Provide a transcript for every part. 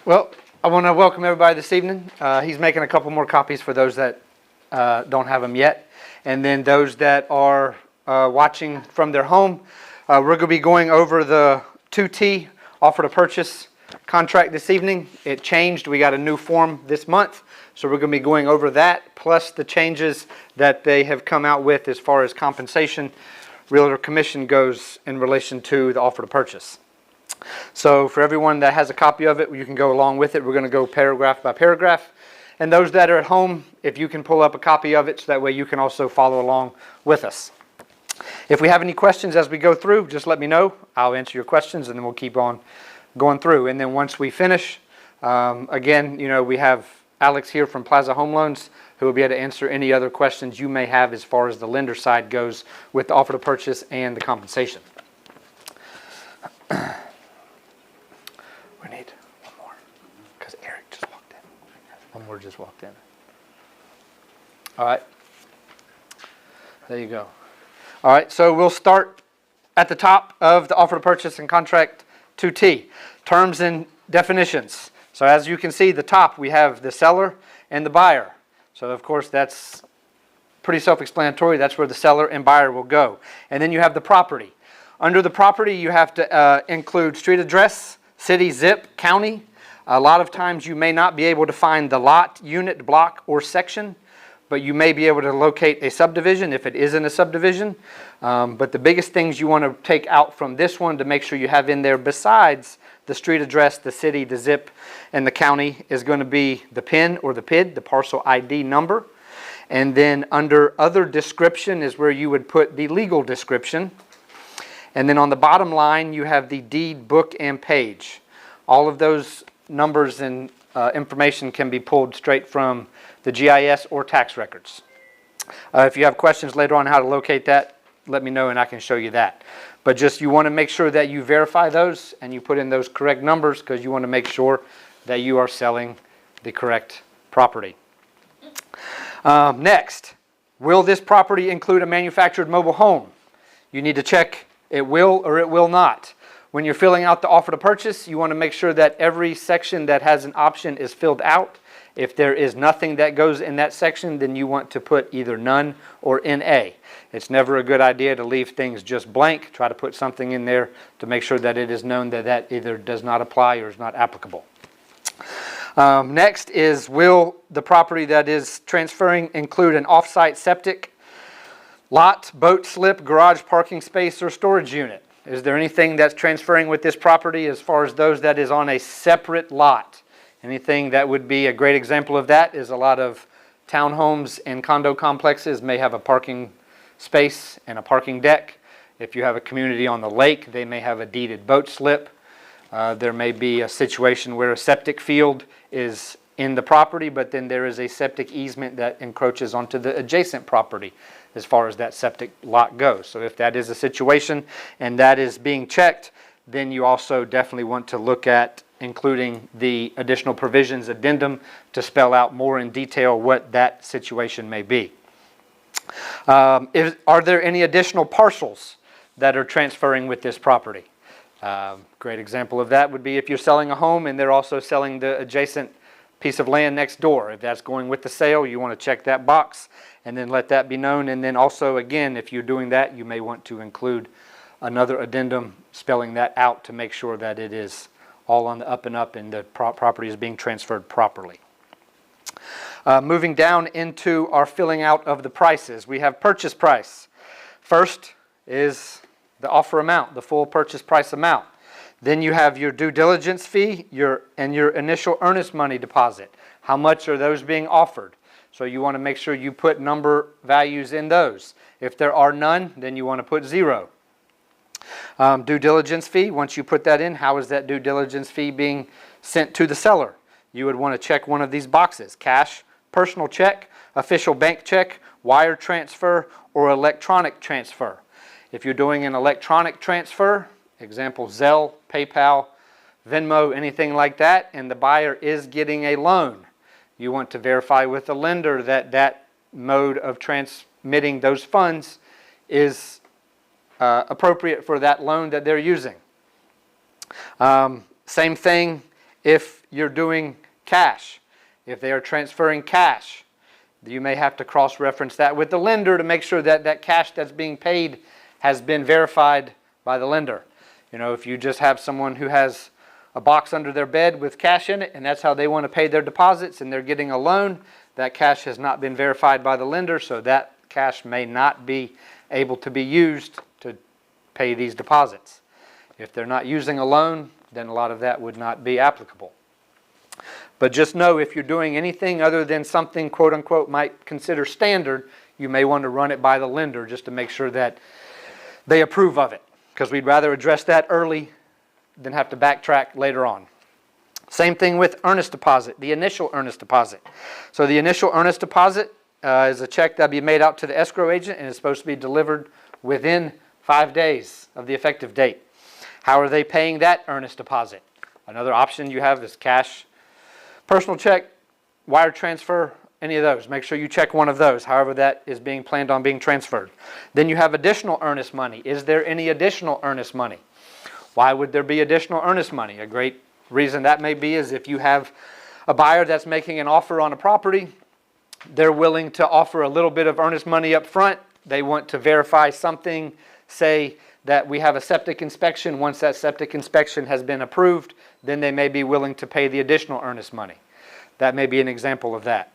Well, I want to welcome everybody this evening. He's making a couple more copies for those that don't have them yet. And then those that are watching from their home, we're going to be going over the 2T offer to purchase contract this evening. It changed. We got a new form this month. So we're going to be going over that, plus the changes that they have come out with as far as compensation, realtor commission goes in relation to the offer to purchase. So for everyone that has a copy of it, you can go along with it. We're going to go paragraph by paragraph. And those that are at home, if you can pull up a copy of it, so that way you can also follow along with us. If we have any questions as we go through, just let me know. I'll answer your questions, and then we'll keep on going through. And then once we finish, again, we have Alex here from Plaza Home Loans, who will be able to answer any other questions you may have as far as the lender side goes with the offer to purchase and the compensation. We need one more, because Eric just walked in. One more just walked in. All right. There you go. All right, so we'll start at the top of the offer to purchase and contract 2T. Terms and definitions. So as you can see, the top, we have the seller and the buyer. So of course, that's pretty self-explanatory. That's where the seller and buyer will go. And then you have the property. Under the property, you have to include street address, city, zip, county. A lot of times you may not be able to find the lot, unit, block, or section, but you may be able to locate a subdivision if it isn't a subdivision. But the biggest things you want to take out from this one to make sure you have in there, besides the street address, the city, the zip, and the county, is going to be the PIN or the PID, the parcel ID number. And then under other description is where you would put the legal description. And then on the bottom line, you have the deed, book, and page. All of those numbers and information can be pulled straight from the GIS or tax records. If you have questions later on how to locate that, let me know and I can show you that. But just you want to make sure that you verify those and you put in those correct numbers, because you want to make sure that you are selling the correct property. Next, will this property include a manufactured mobile home? You need to check it will or it will not. When you're filling out the offer to purchase, you want to make sure that every section that has an option is filled out. If there is nothing that goes in that section, then you want to put either none or NA. It's never a good idea to leave things just blank. Try to put something in there to make sure that it is known that that either does not apply or is not applicable. Next is, will the property that is transferring include an off-site septic, lot, boat slip, garage parking space, or storage unit? Is there anything that's transferring with this property as far as those that is on a separate lot? Anything that would be a great example of that is a lot of townhomes and condo complexes may have a parking space and a parking deck. If you have a community on the lake, they may have a deeded boat slip. There may be a situation where a septic field is in the property, but then there is a septic easement that encroaches onto the adjacent property as far as that septic lot goes. So if that is a situation and that is being checked, then you also definitely want to look at including the additional provisions addendum to spell out more in detail what that situation may be. Are there any additional parcels that are transferring with this property? Great example of that would be if you're selling a home and they're also selling the adjacent piece of land next door. If that's going with the sale, you want to check that box and then let that be known. And then also, again, if you're doing that, you may want to include another addendum spelling that out to make sure that it is all on the up and up and the property is being transferred properly. Moving down into our filling out of the prices, we have purchase price. First is the offer amount, the full purchase price amount. Then you have your due diligence fee and your initial earnest money deposit. How much are those being offered? So you want to make sure you put number values in those. If there are none, then you want to put 0. Due diligence fee, once you put that in, how is that due diligence fee being sent to the seller? You would want to check one of these boxes: cash, personal check, official bank check, wire transfer, or electronic transfer. If you're doing an electronic transfer, example Zelle, PayPal, Venmo, anything like that, and the buyer is getting a loan, you want to verify with the lender that that mode of transmitting those funds is appropriate for that loan that they're using. Same thing if you're doing cash. If they are transferring cash, you may have to cross-reference that with the lender to make sure that that cash that's being paid has been verified by the lender. You know, if you just have someone who has a box under their bed with cash in it and that's how they want to pay their deposits and they're getting a loan, that cash has not been verified by the lender, so that cash may not be able to be used to pay these deposits. If they're not using a loan, then a lot of that would not be applicable. But just know, if you're doing anything other than something quote unquote might consider standard, you may want to run it by the lender just to make sure that they approve of it, because we'd rather address that early than have to backtrack later on. Same thing with earnest deposit, the initial earnest deposit. So the initial earnest deposit is a check that will be made out to the escrow agent and is supposed to be delivered within 5 days of the effective date. How are they paying that earnest deposit? Another option you have is cash, personal check, wire transfer, any of those. Make sure you check one of those, however that is being planned on being transferred. Then you have additional earnest money. Is there any additional earnest money? Why would there be additional earnest money? A great reason that may be is if you have a buyer that's making an offer on a property, they're willing to offer a little bit of earnest money up front. They want to verify something, say that we have a septic inspection. Once that septic inspection has been approved, then they may be willing to pay the additional earnest money. That may be an example of that.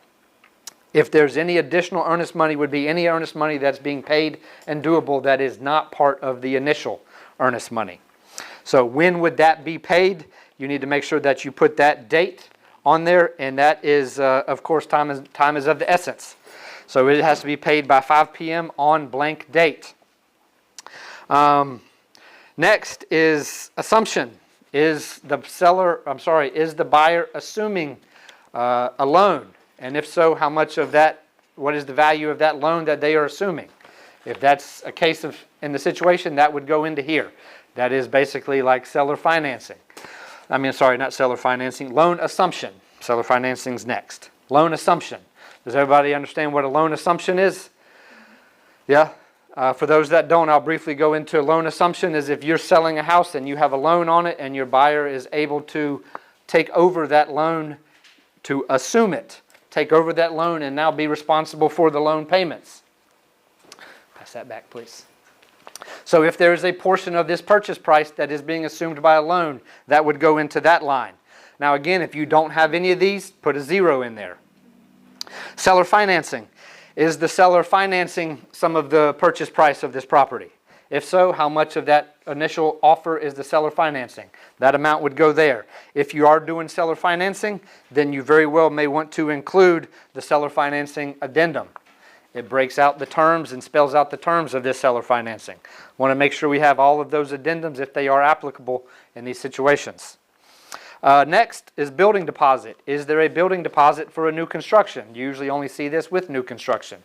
If there's any additional earnest money, would be any earnest money that's being paid and doable that is not part of the initial earnest money. So when would that be paid? You need to make sure that you put that date on there, and that is, of course, time is of the essence. So it has to be paid by 5 p.m. on blank date. Next is assumption. Is the buyer assuming a loan? And if so, how much of that, what is the value of that loan that they are assuming? If that's a case of, in the situation, that would go into here. That is basically like seller financing. Not seller financing, loan assumption. Seller financing's next. Loan assumption. Does everybody understand what a loan assumption is? Yeah? For those that don't, I'll briefly go into a loan assumption. Is if you're selling a house and you have a loan on it and your buyer is able to take over that loan, to assume it, take over that loan and now be responsible for the loan payments. Pass that back, please. So if there is a portion of this purchase price that is being assumed by a loan, that would go into that line. Now again, if you don't have any of these, put a 0 in there. Seller financing. Is the seller financing some of the purchase price of this property? If so, how much of that initial offer is the seller financing? That amount would go there. If you are doing seller financing, then you very well may want to include the seller financing addendum. It breaks out the terms and spells out the terms of this seller financing. Want to make sure we have all of those addendums if they are applicable in these situations. Next is building deposit. Is there a building deposit for a new construction? You usually only see this with new construction.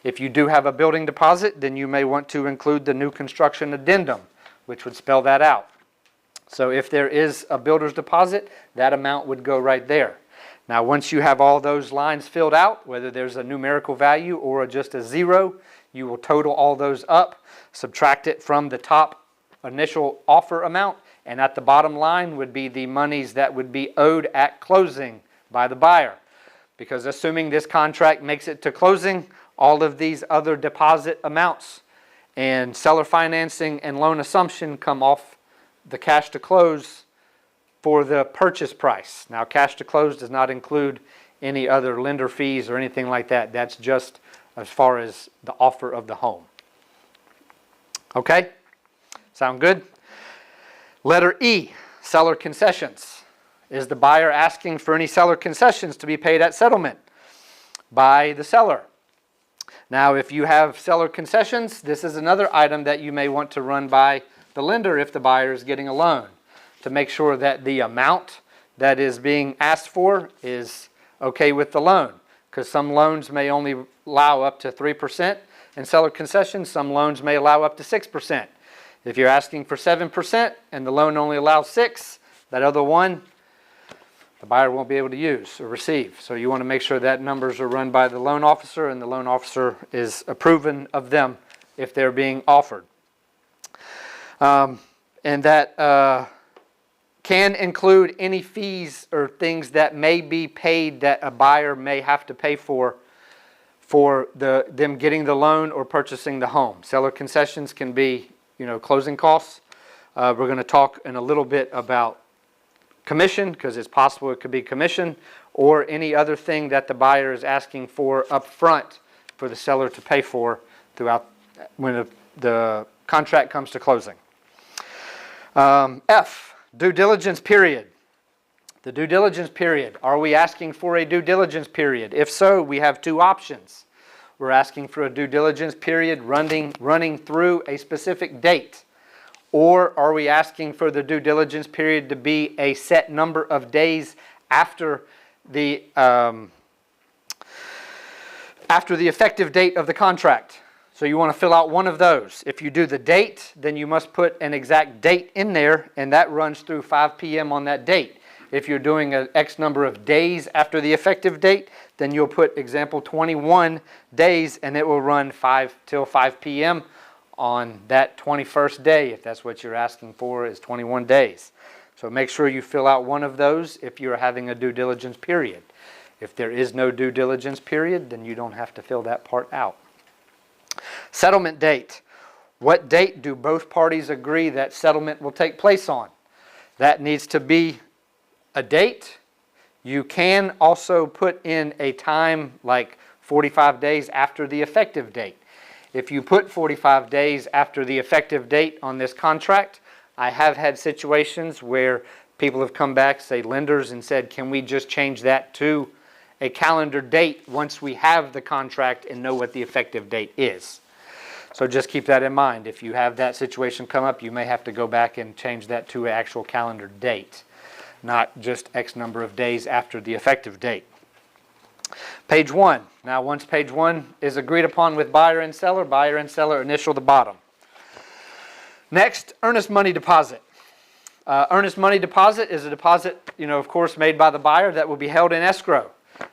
If you do have a building deposit, then you may want to include the new construction addendum, which would spell that out. So if there is a builder's deposit, that amount would go right there. Now once you have all those lines filled out, whether there's a numerical value or just a 0, you will total all those up, subtract it from the top initial offer amount, and at the bottom line would be the monies that would be owed at closing by the buyer. Because assuming this contract makes it to closing, all of these other deposit amounts and seller financing and loan assumption come off the cash to close for the purchase price. Now, cash to close does not include any other lender fees or anything like that. That's just as far as the offer of the home. Okay? Sound good? Letter E, seller concessions. Is the buyer asking for any seller concessions to be paid at settlement by the seller? Now, if you have seller concessions, this is another item that you may want to run by the lender if the buyer is getting a loan, to make sure that the amount that is being asked for is okay with the loan. Because some loans may only allow up to 3% in seller concessions. Some loans may allow up to 6%. If you're asking for 7% and the loan only allows 6%, that other one, the buyer won't be able to use or receive. So you want to make sure that numbers are run by the loan officer and the loan officer is approving of them if they're being offered. And that can include any fees or things that may be paid that a buyer may have to pay for them getting the loan or purchasing the home. Seller concessions can be, closing costs. We're going to talk in a little bit about commission, because it's possible it could be commission or any other thing that the buyer is asking for up front for the seller to pay for throughout when the contract comes to closing. F, due diligence period. The due diligence period. Are we asking for a due diligence period? If so, we have two options. We're asking for a due diligence period running through a specific date. Or are we asking for the due diligence period to be a set number of days after the effective date of the contract? So you want to fill out one of those. If you do the date, then you must put an exact date in there, and that runs through 5 p.m. on that date. If you're doing an X number of days after the effective date, then you'll put, example, 21 days, and it will run 5 till 5 p.m. on that 21st day, if that's what you're asking for, is 21 days. So make sure you fill out one of those if you're having a due diligence period. If there is no due diligence period, then you don't have to fill that part out. Settlement date. What date do both parties agree that settlement will take place on? That needs to be a date. You can also put in a time like 45 days after the effective date. If you put 45 days after the effective date on this contract, I have had situations where people have come back, say lenders, and said, can we just change that to a calendar date once we have the contract and know what the effective date is? So just keep that in mind. If you have that situation come up, you may have to go back and change that to an actual calendar date, not just X number of days after the effective date. Page 1. Now, once page 1 is agreed upon with buyer and seller initial the bottom. Next, earnest money deposit. Earnest money deposit is a deposit, of course, made by the buyer that will be held in escrow.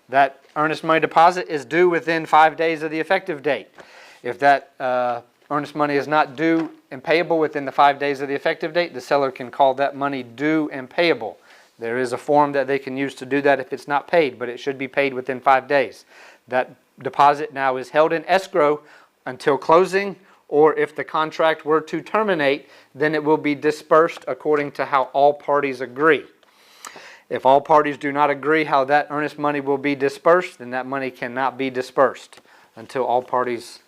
That earnest money deposit is due within 5 days of the effective date. If that earnest money is not due and payable within the 5 days of the effective date, the seller can call that money due and payable. There is a form that they can use to do that if it's not paid, but it should be paid within 5 days. That deposit now is held in escrow until closing, or if the contract were to terminate, then it will be dispersed according to how all parties agree. If all parties do not agree how that earnest money will be dispersed, then that money cannot be dispersed until all parties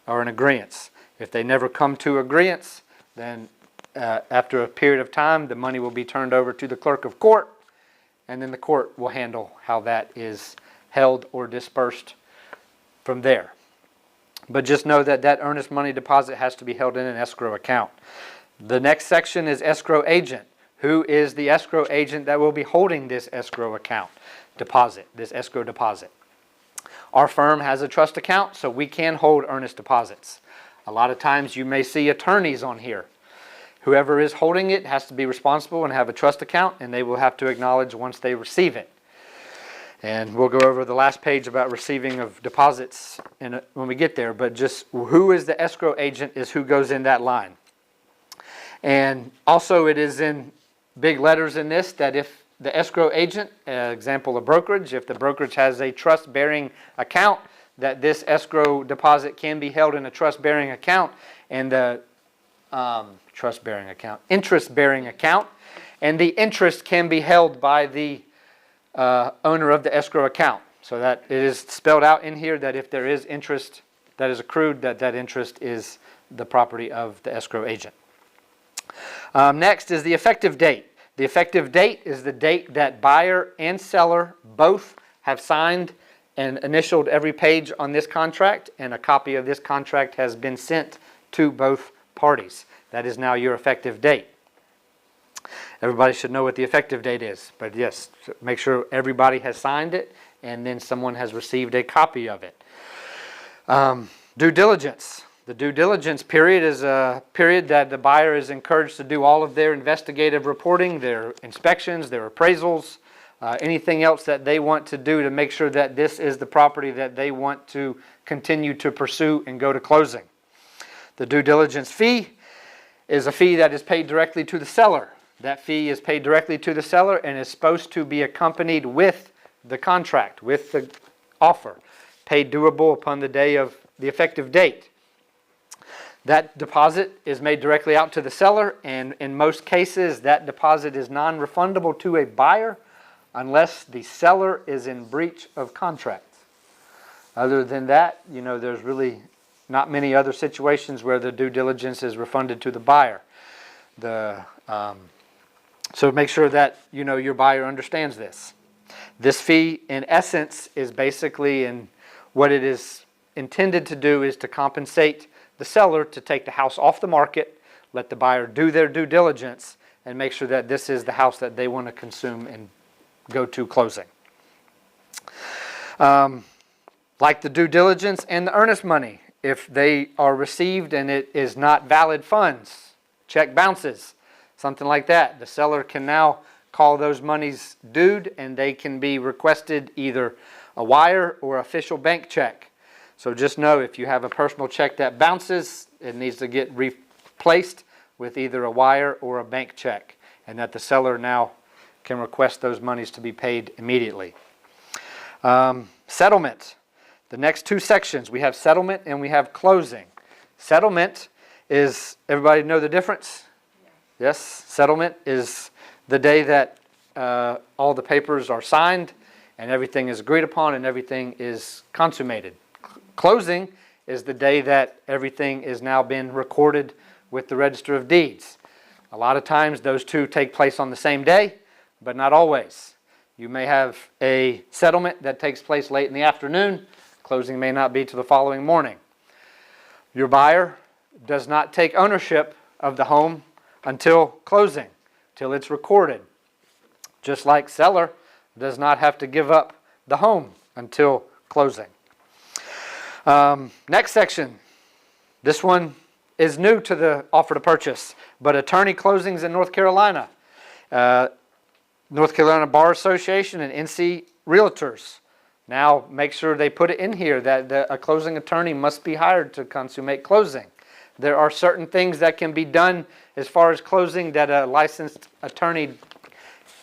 are in agreement. If they never come to agreement, then after a period of time, the money will be turned over to the clerk of court, and then the court will handle how that is held or dispersed from there. But just know that that earnest money deposit has to be held in an escrow account. The next section is escrow agent. Who is the escrow agent that will be holding this escrow account deposit, this escrow deposit? Our firm has a trust account, so we can hold earnest deposits. A lot of times you may see attorneys on here. Whoever is holding it has to be responsible and have a trust account, and they will have to acknowledge once they receive it. And we'll go over the last page about receiving of deposits when we get there, but just who is the escrow agent is who goes in that line. And also it is in big letters in this that if the escrow agent, example a brokerage, if the brokerage has a trust-bearing account, that this escrow deposit can be held in a trust-bearing account, and the interest-bearing account, and the interest can be held by the owner of the escrow account. So that it is spelled out in here that if there is interest that is accrued, that interest is the property of the escrow agent. Next is the effective date. The effective date is the date that buyer and seller both have signed and initialed every page on this contract, and a copy of this contract has been sent to both parties. That is now your effective date. Everybody should know what the effective date is, but yes, make sure everybody has signed it and then someone has received a copy of it. Due diligence. The due diligence period is a period that the buyer is encouraged to do all of their investigative reporting, their inspections, their appraisals, anything else that they want to do to make sure that this is the property that they want to continue to pursue and go to closing. The due diligence fee is a fee that is paid directly to the seller. That fee is paid directly to the seller and is supposed to be accompanied with the contract, with the offer, paid doable upon the day of the effective date. That deposit is made directly out to the seller, and in most cases, that deposit is non-refundable to a buyer unless the seller is in breach of contract. Other than that, there's really not many other situations where the due diligence is refunded to the buyer. So make sure that your buyer understands this. This fee, in essence, is basically, and what it is intended to do is to compensate the seller to take the house off the market, let the buyer do their due diligence, and make sure that this is the house that they want to consume and go to closing. Like the due diligence and the earnest money, if they are received and it is not valid funds, check bounces, something like that, the seller can now call those monies due and they can be requested either a wire or official bank check. So just know if you have a personal check that bounces, it needs to get replaced with either a wire or a bank check, and that the seller now can request those monies to be paid immediately. Settlement. The next two sections, we have settlement and we have closing. Settlement is, everybody know the difference? Yes, settlement is the day that all the papers are signed and everything is agreed upon and everything is consummated. Closing is the day that everything is now been recorded with the Register of Deeds. A lot of times those two take place on the same day, but not always. You may have a settlement that takes place late in the afternoon. Closing may not be till the following morning. Your buyer does not take ownership of the home until closing, till it's recorded. Just like seller does not have to give up the home until closing. Next section. This one is new to the offer to purchase, but attorney closings in North Carolina. North Carolina Bar Association and NC Realtors. Now make sure they put it in here that a closing attorney must be hired to consummate closing. There are certain things that can be done as far as closing that a licensed attorney,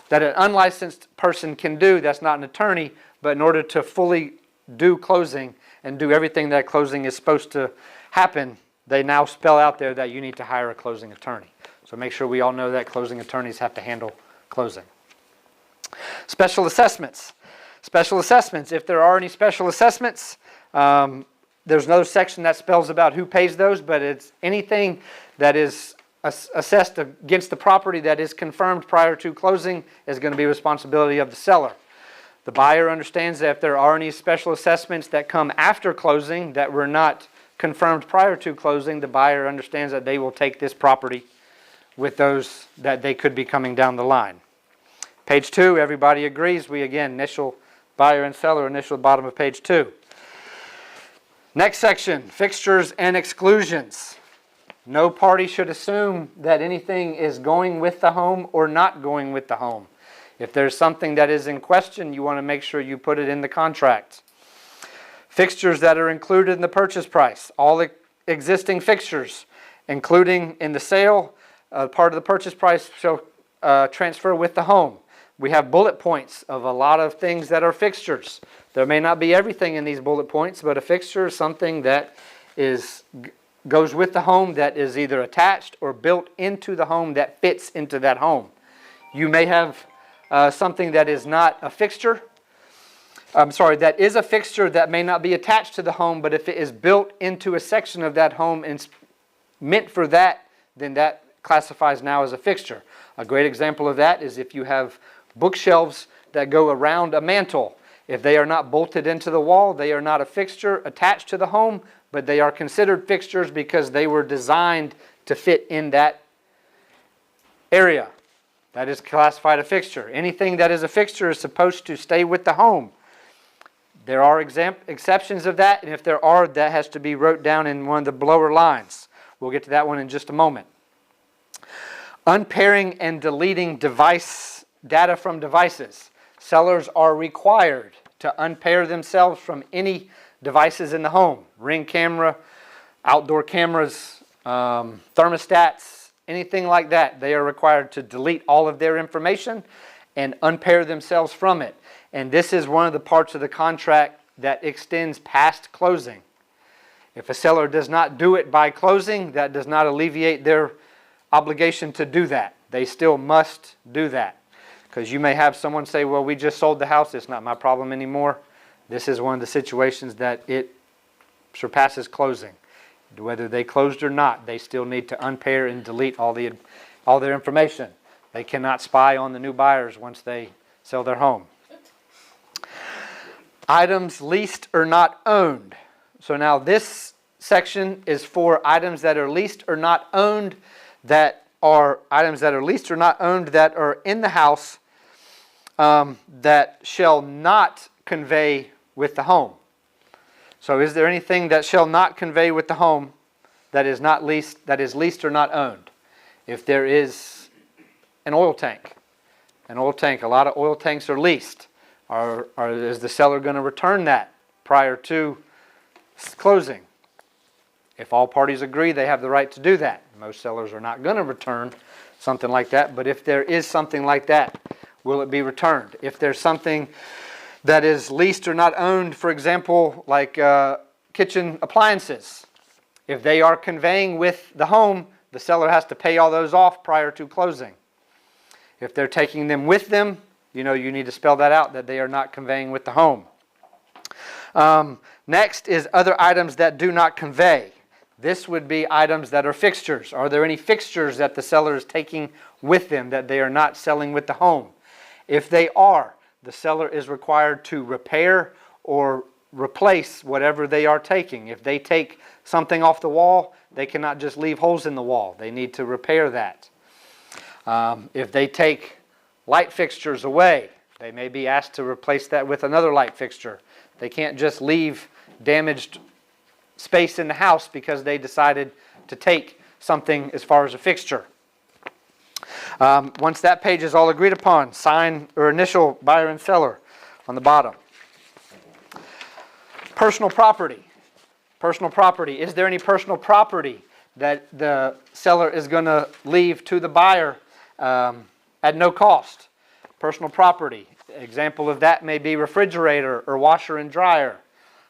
that an unlicensed person can do that's not an attorney, but in order to fully do closing and do everything that closing is supposed to happen, they now spell out there that you need to hire a closing attorney. So make sure we all know that closing attorneys have to handle closing. Special assessments. Special assessments, if there are any special assessments, there's another section that spells about who pays those, but it's anything that is assessed against the property that is confirmed prior to closing is going to be responsibility of the seller. The buyer understands that if there are any special assessments that come after closing that were not confirmed prior to closing, the buyer understands that they will take this property with those that they could be coming down the line. Page 2, everybody agrees. We again initial buyer and seller, initial bottom of page 2. Next section, fixtures and exclusions. No party should assume that anything is going with the home or not going with the home. If there's something that is in question, you want to make sure you put it in the contract. Fixtures that are included in the purchase price. All existing fixtures, including in the sale, part of the purchase price shall transfer with the home. We have bullet points of a lot of things that are fixtures. There may not be everything in these bullet points, but a fixture is something that goes with the home that is either attached or built into the home that fits into that home. You may have something that is not a fixture. That is a fixture that may not be attached to the home, but if it is built into a section of that home and meant for that, then that classifies now as a fixture. A great example of that is if you have bookshelves that go around a mantle. If they are not bolted into the wall, they are not a fixture attached to the home, but they are considered fixtures because they were designed to fit in that area. That is classified a fixture. Anything that is a fixture is supposed to stay with the home. There are exceptions of that, and if there are, that has to be wrote down in one of the lower lines. We'll get to that one in just a moment. Unpairing and deleting data from devices. Sellers are required to unpair themselves from any devices in the home. Ring camera, outdoor cameras, thermostats, anything like that, they are required to delete all of their information and unpair themselves from it. And this is one of the parts of the contract that extends past closing. If a seller does not do it by closing, that does not alleviate their obligation to do that. They still must do that. Because you may have someone say, well, we just sold the house, it's not my problem anymore. This is one of the situations that it surpasses closing. Whether they closed or not, they still need to unpair and delete all their information. They cannot spy on the new buyers once they sell their home. Items leased or not owned. So now this section is for items that are leased or not owned, that are items that are leased or not owned that are in the house, that shall not convey with the home. So is there anything that shall not convey with the home that is not leased, that is leased or not owned? If there is an oil tank, a lot of oil tanks are leased. Is the seller going to return that prior to closing? If all parties agree, they have the right to do that. Most sellers are not going to return something like that, but if there is something like that, will it be returned? If there's something that is leased or not owned, for example, like kitchen appliances, if they are conveying with the home, the seller has to pay all those off prior to closing. If they're taking them with them, you need to spell that out, that they are not conveying with the home. Next is other items that do not convey. This would be items that are fixtures. Are there any fixtures that the seller is taking with them that they are not selling with the home? If they are, the seller is required to repair or replace whatever they are taking. If they take something off the wall, they cannot just leave holes in the wall. They need to repair that. If they take light fixtures away, they may be asked to replace that with another light fixture. They can't just leave damaged space in the house because they decided to take something as far as a fixture. Once that page is all agreed upon, sign or initial buyer and seller on the bottom. Personal property. Personal property. Is there any personal property that the seller is going to leave to the buyer at no cost? Personal property. Example of that may be refrigerator or washer and dryer.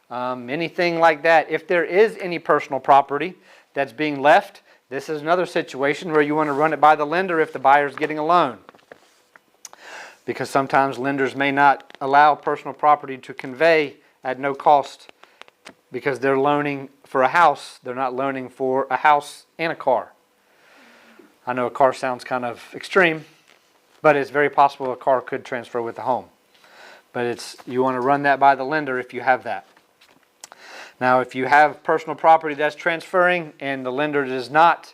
Anything like that. If there is any personal property that's being left, this is another situation where you want to run it by the lender if the buyer is getting a loan. Because sometimes lenders may not allow personal property to convey at no cost because they're loaning for a house. They're not loaning for a house and a car. I know a car sounds kind of extreme, but it's very possible a car could transfer with the home. But you want to run that by the lender if you have that. Now, if you have personal property that's transferring and the lender does not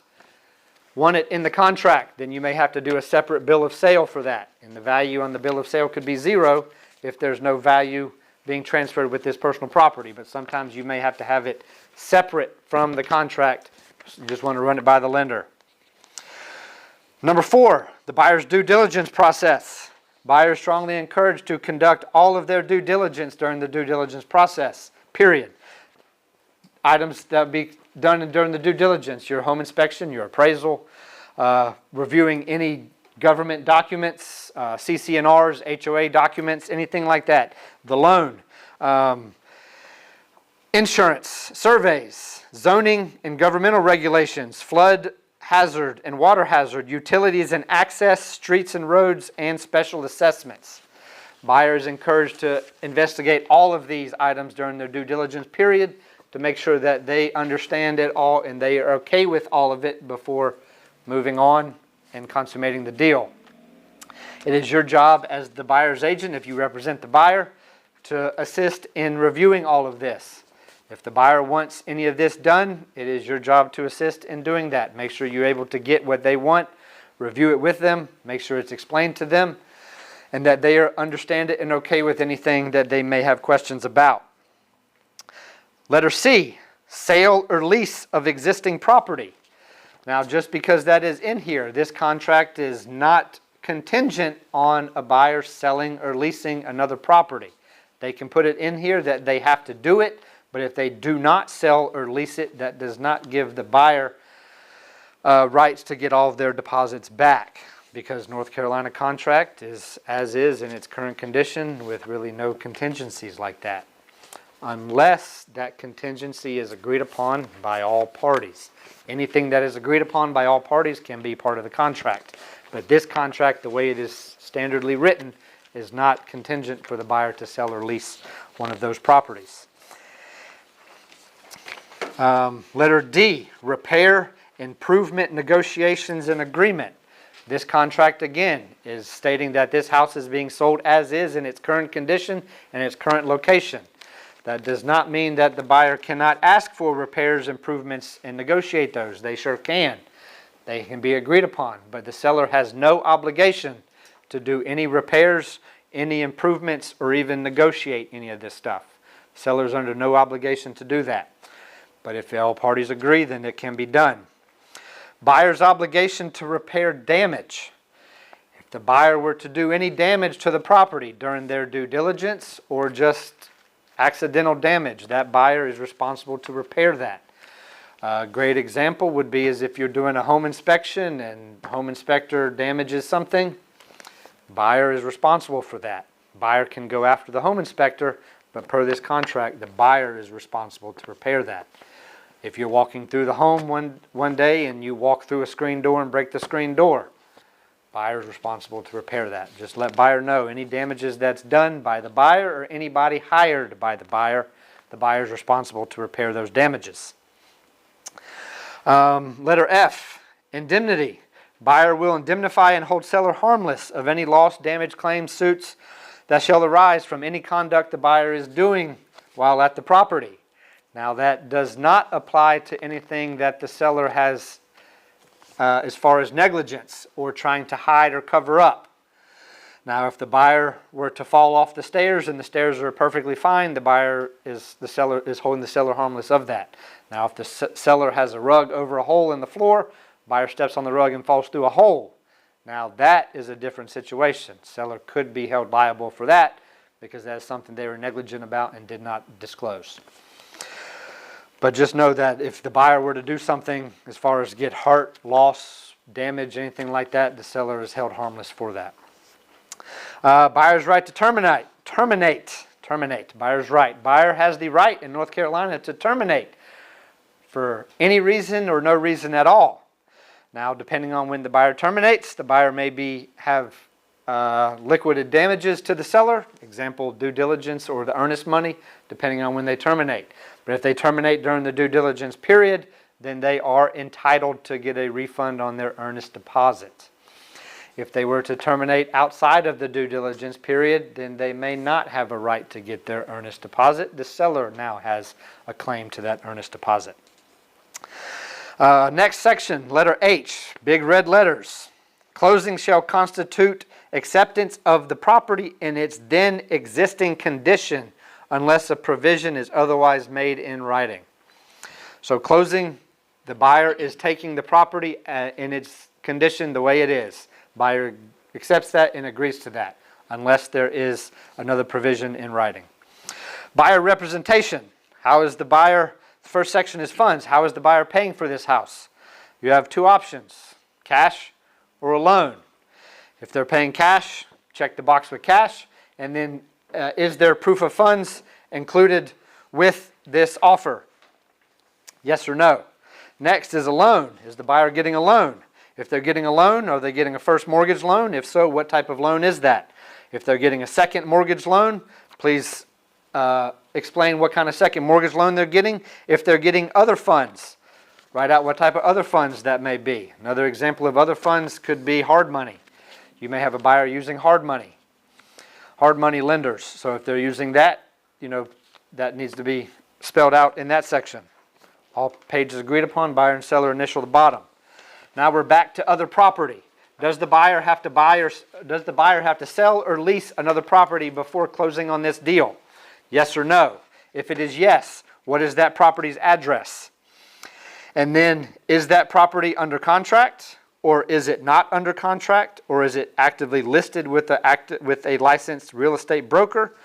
want it in the contract, then you may have to do a separate bill of sale for that. And the value on the bill of sale could be zero if there's no value being transferred with this personal property. But sometimes you may have to have it separate from the contract. You just want to run it by the lender. Number 4, the buyer's due diligence process. Buyers strongly encouraged to conduct all of their due diligence during the due diligence process, period. Items that would be done during the due diligence, your home inspection, your appraisal, reviewing any government documents, CC&Rs, HOA documents, anything like that. The loan, insurance, surveys, zoning and governmental regulations, flood hazard and water hazard, utilities and access, streets and roads, and special assessments. Buyers encouraged to investigate all of these items during their due diligence period to make sure that they understand it all and they are okay with all of it before moving on and consummating the deal. It is your job as the buyer's agent, if you represent the buyer, to assist in reviewing all of this. If the buyer wants any of this done, it is your job to assist in doing that. Make sure you're able to get what they want, review it with them, make sure it's explained to them, and that they understand it and okay with anything that they may have questions about. Letter C, sale or lease of existing property. Now, just because that is in here, this contract is not contingent on a buyer selling or leasing another property. They can put it in here that they have to do it, but if they do not sell or lease it, that does not give the buyer rights to get all of their deposits back, because North Carolina contract is as is in its current condition with really no contingencies like that, unless that contingency is agreed upon by all parties. Anything that is agreed upon by all parties can be part of the contract. But this contract, the way it is standardly written, is not contingent for the buyer to sell or lease one of those properties. Letter D, repair, improvement, negotiations, and agreement. This contract, again, is stating that this house is being sold as is in its current condition and its current location. That does not mean that the buyer cannot ask for repairs, improvements, and negotiate those. They sure can. They can be agreed upon, but the seller has no obligation to do any repairs, any improvements, or even negotiate any of this stuff. Seller's under no obligation to do that. But if all parties agree, then it can be done. Buyer's obligation to repair damage. If the buyer were to do any damage to the property during their due diligence or just accidental damage, that buyer is responsible to repair that. A great example would be as if you're doing a home inspection and home inspector damages something, buyer is responsible for that. Buyer can go after the home inspector, but per this contract, the buyer is responsible to repair that. If you're walking through the home one day and you walk through a screen door and break the screen door, buyer is responsible to repair that. Just let buyer know any damages that's done by the buyer or anybody hired by the buyer is responsible to repair those damages. Letter F, indemnity. Buyer will indemnify and hold seller harmless of any loss, damage, claims, suits that shall arise from any conduct the buyer is doing while at the property. Now that does not apply to anything that the seller has as far as negligence or trying to hide or cover up. Now if the buyer were to fall off the stairs and the stairs are perfectly fine, the seller is holding the seller harmless of that. Now if the seller has a rug over a hole in the floor, buyer steps on the rug and falls through a hole. Now that is a different situation. Seller could be held liable for that because that is something they were negligent about and did not disclose. But just know that if the buyer were to do something as far as get hurt, loss, damage, anything like that, the seller is held harmless for that. Buyer's right to terminate. Buyer's right. Buyer has the right in North Carolina to terminate for any reason or no reason at all. Now, depending on when the buyer terminates, the buyer may have liquidated damages to the seller, example, due diligence or the earnest money, depending on when they terminate. But if they terminate during the due diligence period, then they are entitled to get a refund on their earnest deposit. If they were to terminate outside of the due diligence period, then they may not have a right to get their earnest deposit. The seller now has a claim to that earnest deposit. Next section, letter H, big red letters. Closing shall constitute acceptance of the property in its then existing condition unless a provision is otherwise made in writing. So closing, the buyer is taking the property in its condition the way it is. Buyer accepts that and agrees to that unless there is another provision in writing. Buyer representation. How is the buyer, the first section is funds. How is the buyer paying for this house? You have two options, cash or a loan. If they're paying cash, check the box with cash, and then is there proof of funds included with this offer? Yes or no. Next is a loan. Is the buyer getting a loan? If they're getting a loan, are they getting a first mortgage loan? If so, what type of loan is that? If they're getting a second mortgage loan, please explain what kind of second mortgage loan they're getting. If they're getting other funds, write out what type of other funds that may be. Another example of other funds could be hard money. You may have a buyer using hard money lenders. So if they're using that, that needs to be spelled out in that section. All pages agreed upon, buyer and seller initial at the bottom. Now we're back to other property. Does the buyer have to buy or does the buyer have to sell or lease another property before closing on this deal? Yes or no? If it is yes, what is that property's address? And then, is that property under contract? Or is it not under contract? Or is it actively listed with a licensed real estate broker?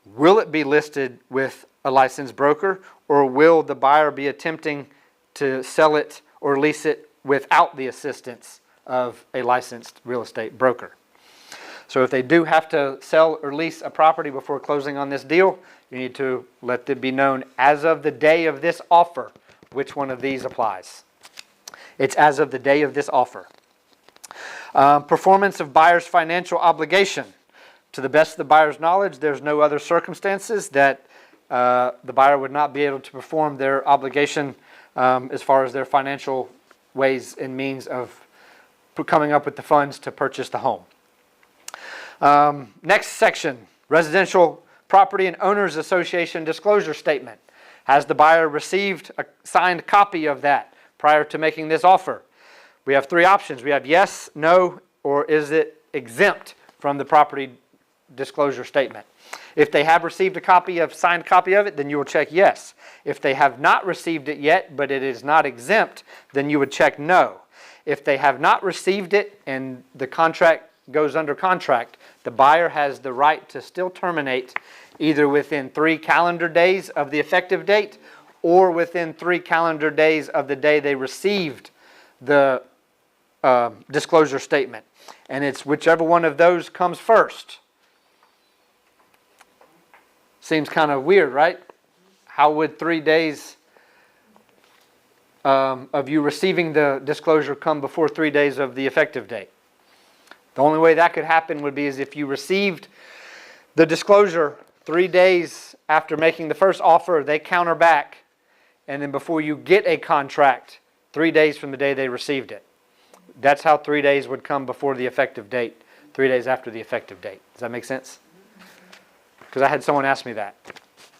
Will it be listed with a licensed broker? Or will the buyer be attempting to sell it or lease it without the assistance of a licensed real estate broker. So if they do have to sell or lease a property before closing on this deal, you need to let it be known as of the day of this offer which one of these applies. It's as of the day of this offer. Performance of buyer's financial obligation. To the best of the buyer's knowledge, there's no other circumstances that the buyer would not be able to perform their obligation as far as their financial ways and means of coming up with the funds to purchase the home. Next section, residential property and owners association disclosure statement. Has the buyer received a signed copy of that prior to making this offer? We have three options. We have yes, no, or is it exempt from the property disclosure statement. If they have received a signed copy of it, then you will check yes. If they have not received it yet, but it is not exempt, then you would check no. If they have not received it and the contract goes under contract, the buyer has the right to still terminate either within 3 calendar days of the effective date or within 3 calendar days of the day they received the disclosure statement. And it's whichever one of those comes first. Seems kind of weird, right? How would 3 days of you receiving the disclosure come before 3 days of the effective date? The only way that could happen would be is if you received the disclosure 3 days after making the first offer, they counter back, and then before you get a contract, 3 days from the day they received it. That's how 3 days would come before the effective date, 3 days after the effective date. Does that make sense? Because I had someone ask me that.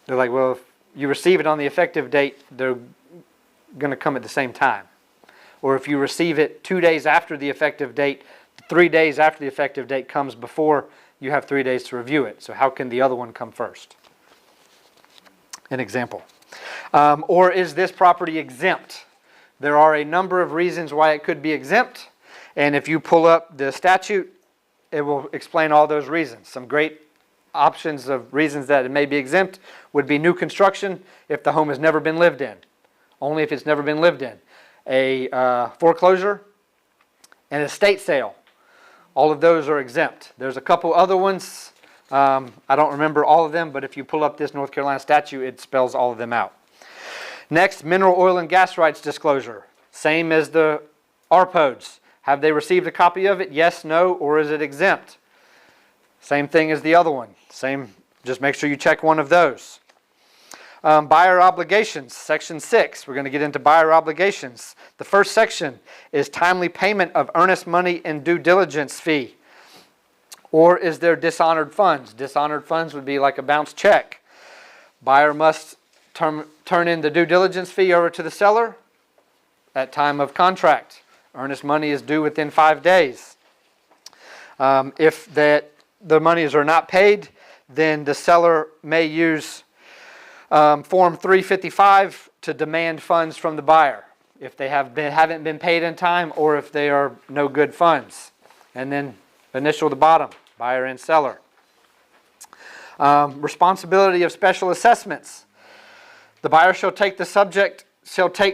They're like, well, if you receive it on the effective date, they're going to come at the same time. Or if you receive it 2 days after the effective date, 3 days after the effective date comes before you have 3 days to review it. So how can the other one come first? An example. Or is this property exempt? There are a number of reasons why it could be exempt. And if you pull up the statute, it will explain all those reasons. Some great options of reasons that it may be exempt would be new construction if the home has never been lived in. Only if it's never been lived in. A foreclosure, an estate sale. All of those are exempt. There's a couple other ones. I don't remember all of them, but if you pull up this North Carolina statute, it spells all of them out. Next, mineral oil and gas rights disclosure. Same as the RPODs. Have they received a copy of it? Yes, no, or is it exempt? Same thing as the other one. Same, just make sure you check one of those. Buyer obligations, section 6. We're going to get into buyer obligations. The first section is timely payment of earnest money and due diligence fee. Or is there dishonored funds? Dishonored funds would be like a bounced check. Buyer must turn in the due diligence fee over to the seller at time of contract. Earnest money is due within 5 days. If the monies are not paid, then the seller may use Form 355 to demand funds from the buyer if they haven't been paid in time or if they are no good funds. And then initial the bottom, buyer and seller. Responsibility of special assessments. The buyer shall take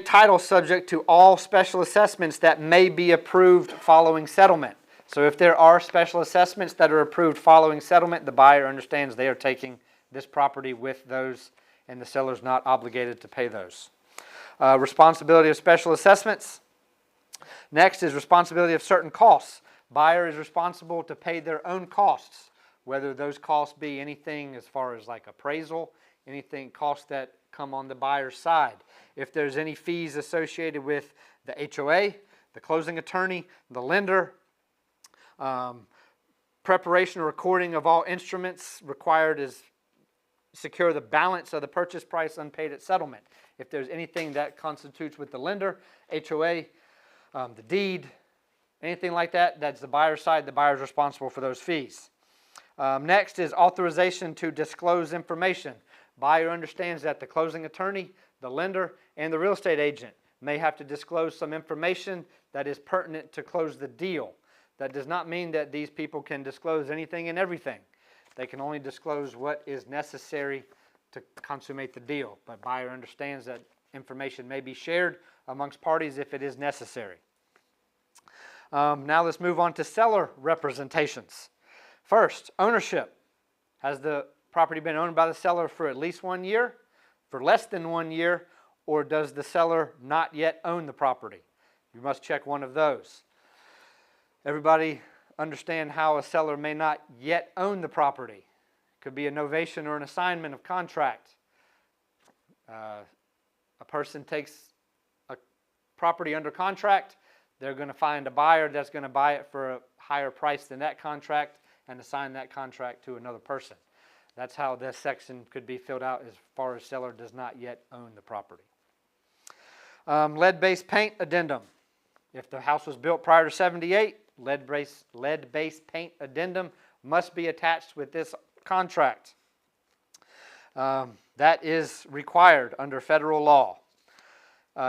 title subject to all special assessments that may be approved following settlement. So if there are special assessments that are approved following settlement, the buyer understands they are taking this property with those and the seller is not obligated to pay those. Responsibility of special assessments. Next is responsibility of certain costs. Buyer is responsible to pay their own costs, whether those costs be anything as far as like appraisal, anything costs that come on the buyer's side. If there's any fees associated with the HOA, the closing attorney, the lender, preparation or recording of all instruments required is secure the balance of the purchase price unpaid at settlement. If there's anything that constitutes with the lender, HOA, the deed, anything like that, that's the buyer's side. The buyer's responsible for those fees. Next is authorization to disclose information. Buyer understands that the closing attorney, the lender, and the real estate agent may have to disclose some information that is pertinent to close the deal. That does not mean that these people can disclose anything and everything. They can only disclose what is necessary to consummate the deal. But buyer understands that information may be shared amongst parties if it is necessary. Now let's move on to seller representations. First, ownership. Has the property been owned by the seller for at least 1 year, for less than 1 year, or does the seller not yet own the property? You must check one of those. Everybody understand how a seller may not yet own the property. It could be a novation or an assignment of contract. A person takes a property under contract, they're going to find a buyer that's going to buy it for a higher price than that contract and assign that contract to another person. That's how this section could be filled out as far as seller does not yet own the property. Lead-based paint addendum. If the house was built prior to 78, lead-based paint addendum must be attached with this contract. That is required under federal law.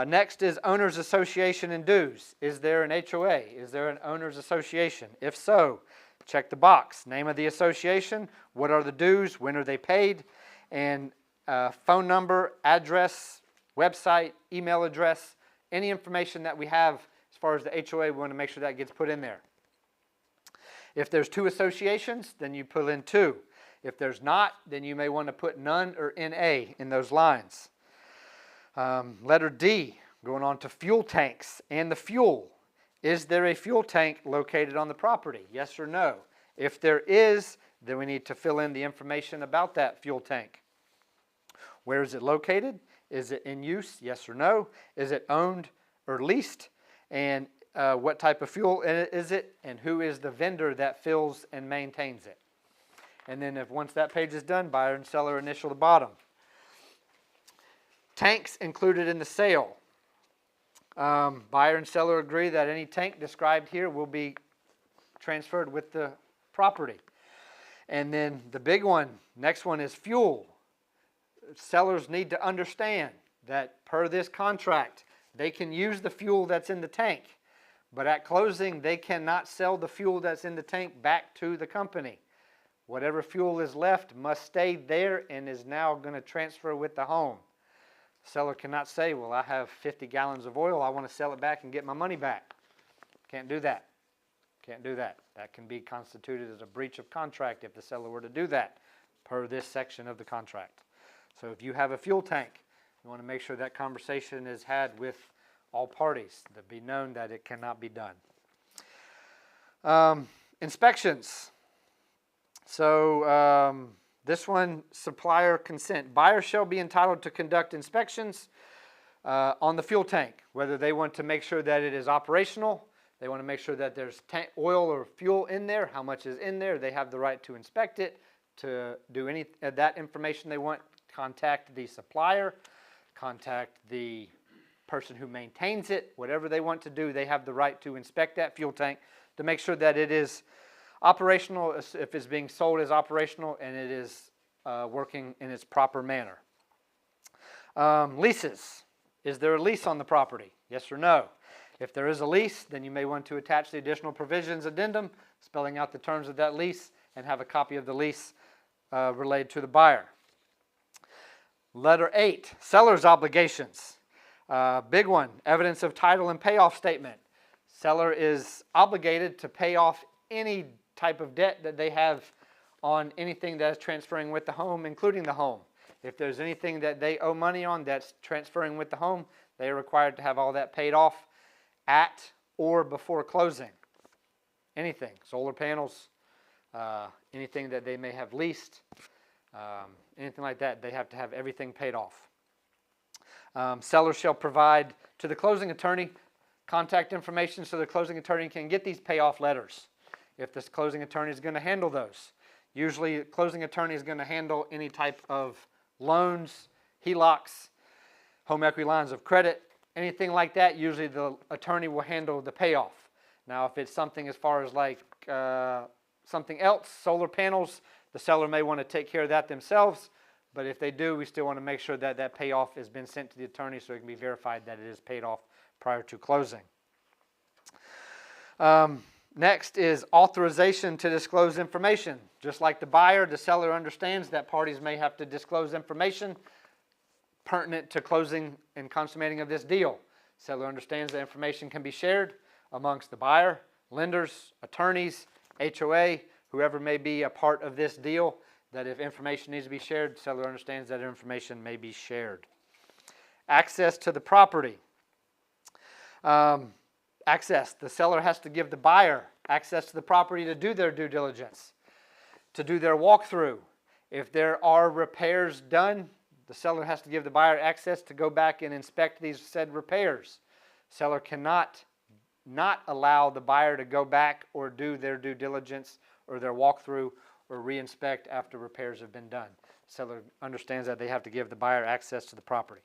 Next is owners association and dues. Is there an HOA? Is there an owners association? If so, check the box. Name of the association, what are the dues, when are they paid, and phone number, address, website, email address, any information that we have as far as the HOA, we want to make sure that gets put in there. If there's 2 associations, then you put in 2. If there's not, then you may want to put none or NA in those lines. Letter D, going on to fuel tanks and the fuel. Is there a fuel tank located on the property? Yes or no? If there is, then we need to fill in the information about that fuel tank. Where is it located? Is it in use? Yes or no? Is it owned or leased? And what type of fuel is it? And who is the vendor that fills and maintains it? And then once that page is done, buyer and seller initial the bottom. Tanks included in the sale. Buyer and seller agree that any tank described here will be transferred with the property. And then the big one, next one is fuel. Sellers need to understand that per this contract, they can use the fuel that's in the tank, but at closing, they cannot sell the fuel that's in the tank back to the company. Whatever fuel is left must stay there and is now going to transfer with the home. Seller cannot say, well, I have 50 gallons of oil, I want to sell it back and get my money back. Can't do that. Can't do that. That can be constituted as a breach of contract if the seller were to do that per this section of the contract. So if you have a fuel tank, you want to make sure that conversation is had with all parties to be known that it cannot be done. Inspections. So this one, supplier consent. Buyers shall be entitled to conduct inspections on the fuel tank, whether they want to make sure that it is operational, they want to make sure that there's oil or fuel in there, how much is in there, they have the right to inspect it, to do any of that information they want, contact the supplier, contact the person who maintains it, whatever they want to do, they have the right to inspect that fuel tank to make sure that it is operational, if it's being sold as operational, and it is working in its proper manner. Leases. Is there a lease on the property? Yes or no? If there is a lease, then you may want to attach the additional provisions addendum, spelling out the terms of that lease, and have a copy of the lease relayed to the buyer. Letter 8, seller's obligations. Big one, evidence of title and payoff statement. Seller is obligated to pay off any type of debt that they have on anything that is transferring with the home, including the home. If there's anything that they owe money on that's transferring with the home, they are required to have all that paid off at or before closing. Anything, solar panels, anything that they may have leased, anything like that, they have to have everything paid off. Seller shall provide to the closing attorney contact information so the closing attorney can get these payoff letters if this closing attorney is going to handle those. Usually the closing attorney is going to handle any type of loans, HELOCs, home equity lines of credit, anything like that. Usually the attorney will handle the payoff. Now if it's something as far as like something else, solar panels, the seller may want to take care of that themselves, but if they do, we still want to make sure that that payoff has been sent to the attorney so it can be verified that it is paid off prior to closing. Next is authorization to disclose information. Just like the buyer, the seller understands that parties may have to disclose information pertinent to closing and consummating of this deal. Seller understands that information can be shared amongst the buyer, lenders, attorneys, HOA, whoever may be a part of this deal, that if information needs to be shared, the seller understands that information may be shared. Access to the property. Access. The seller has to give the buyer access to the property to do their due diligence, to do their walkthrough. If there are repairs done, the seller has to give the buyer access to go back and inspect these said repairs. Seller cannot not allow the buyer to go back or do their due diligence or their walkthrough or re-inspect after repairs have been done. Seller understands that they have to give the buyer access to the property.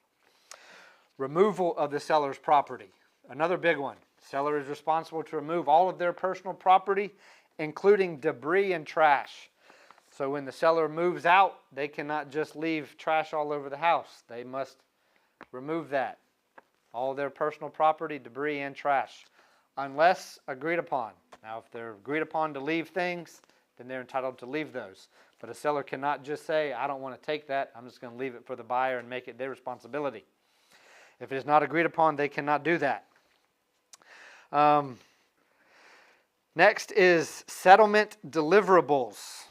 Removal of the seller's property. Another big one. Seller is responsible to remove all of their personal property, including debris and trash. So when the seller moves out, they cannot just leave trash all over the house. They must remove that. All their personal property, debris, and trash, unless agreed upon. Now, if they're agreed upon to leave things, then they're entitled to leave those. But a seller cannot just say, I don't want to take that, I'm just going to leave it for the buyer and make it their responsibility. If it is not agreed upon, they cannot do that. Next is settlement deliverables.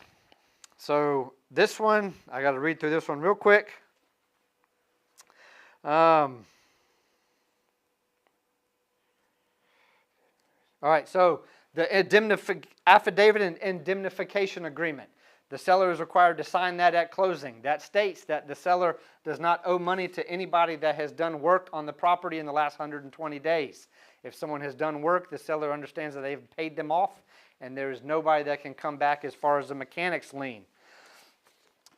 So this one, I got to read through this one real quick. All right, so the affidavit and indemnification agreement. The seller is required to sign that at closing. That states that the seller does not owe money to anybody that has done work on the property in the last 120 days. If someone has done work, the seller understands that they've paid them off, and there is nobody that can come back as far as the mechanic's lien.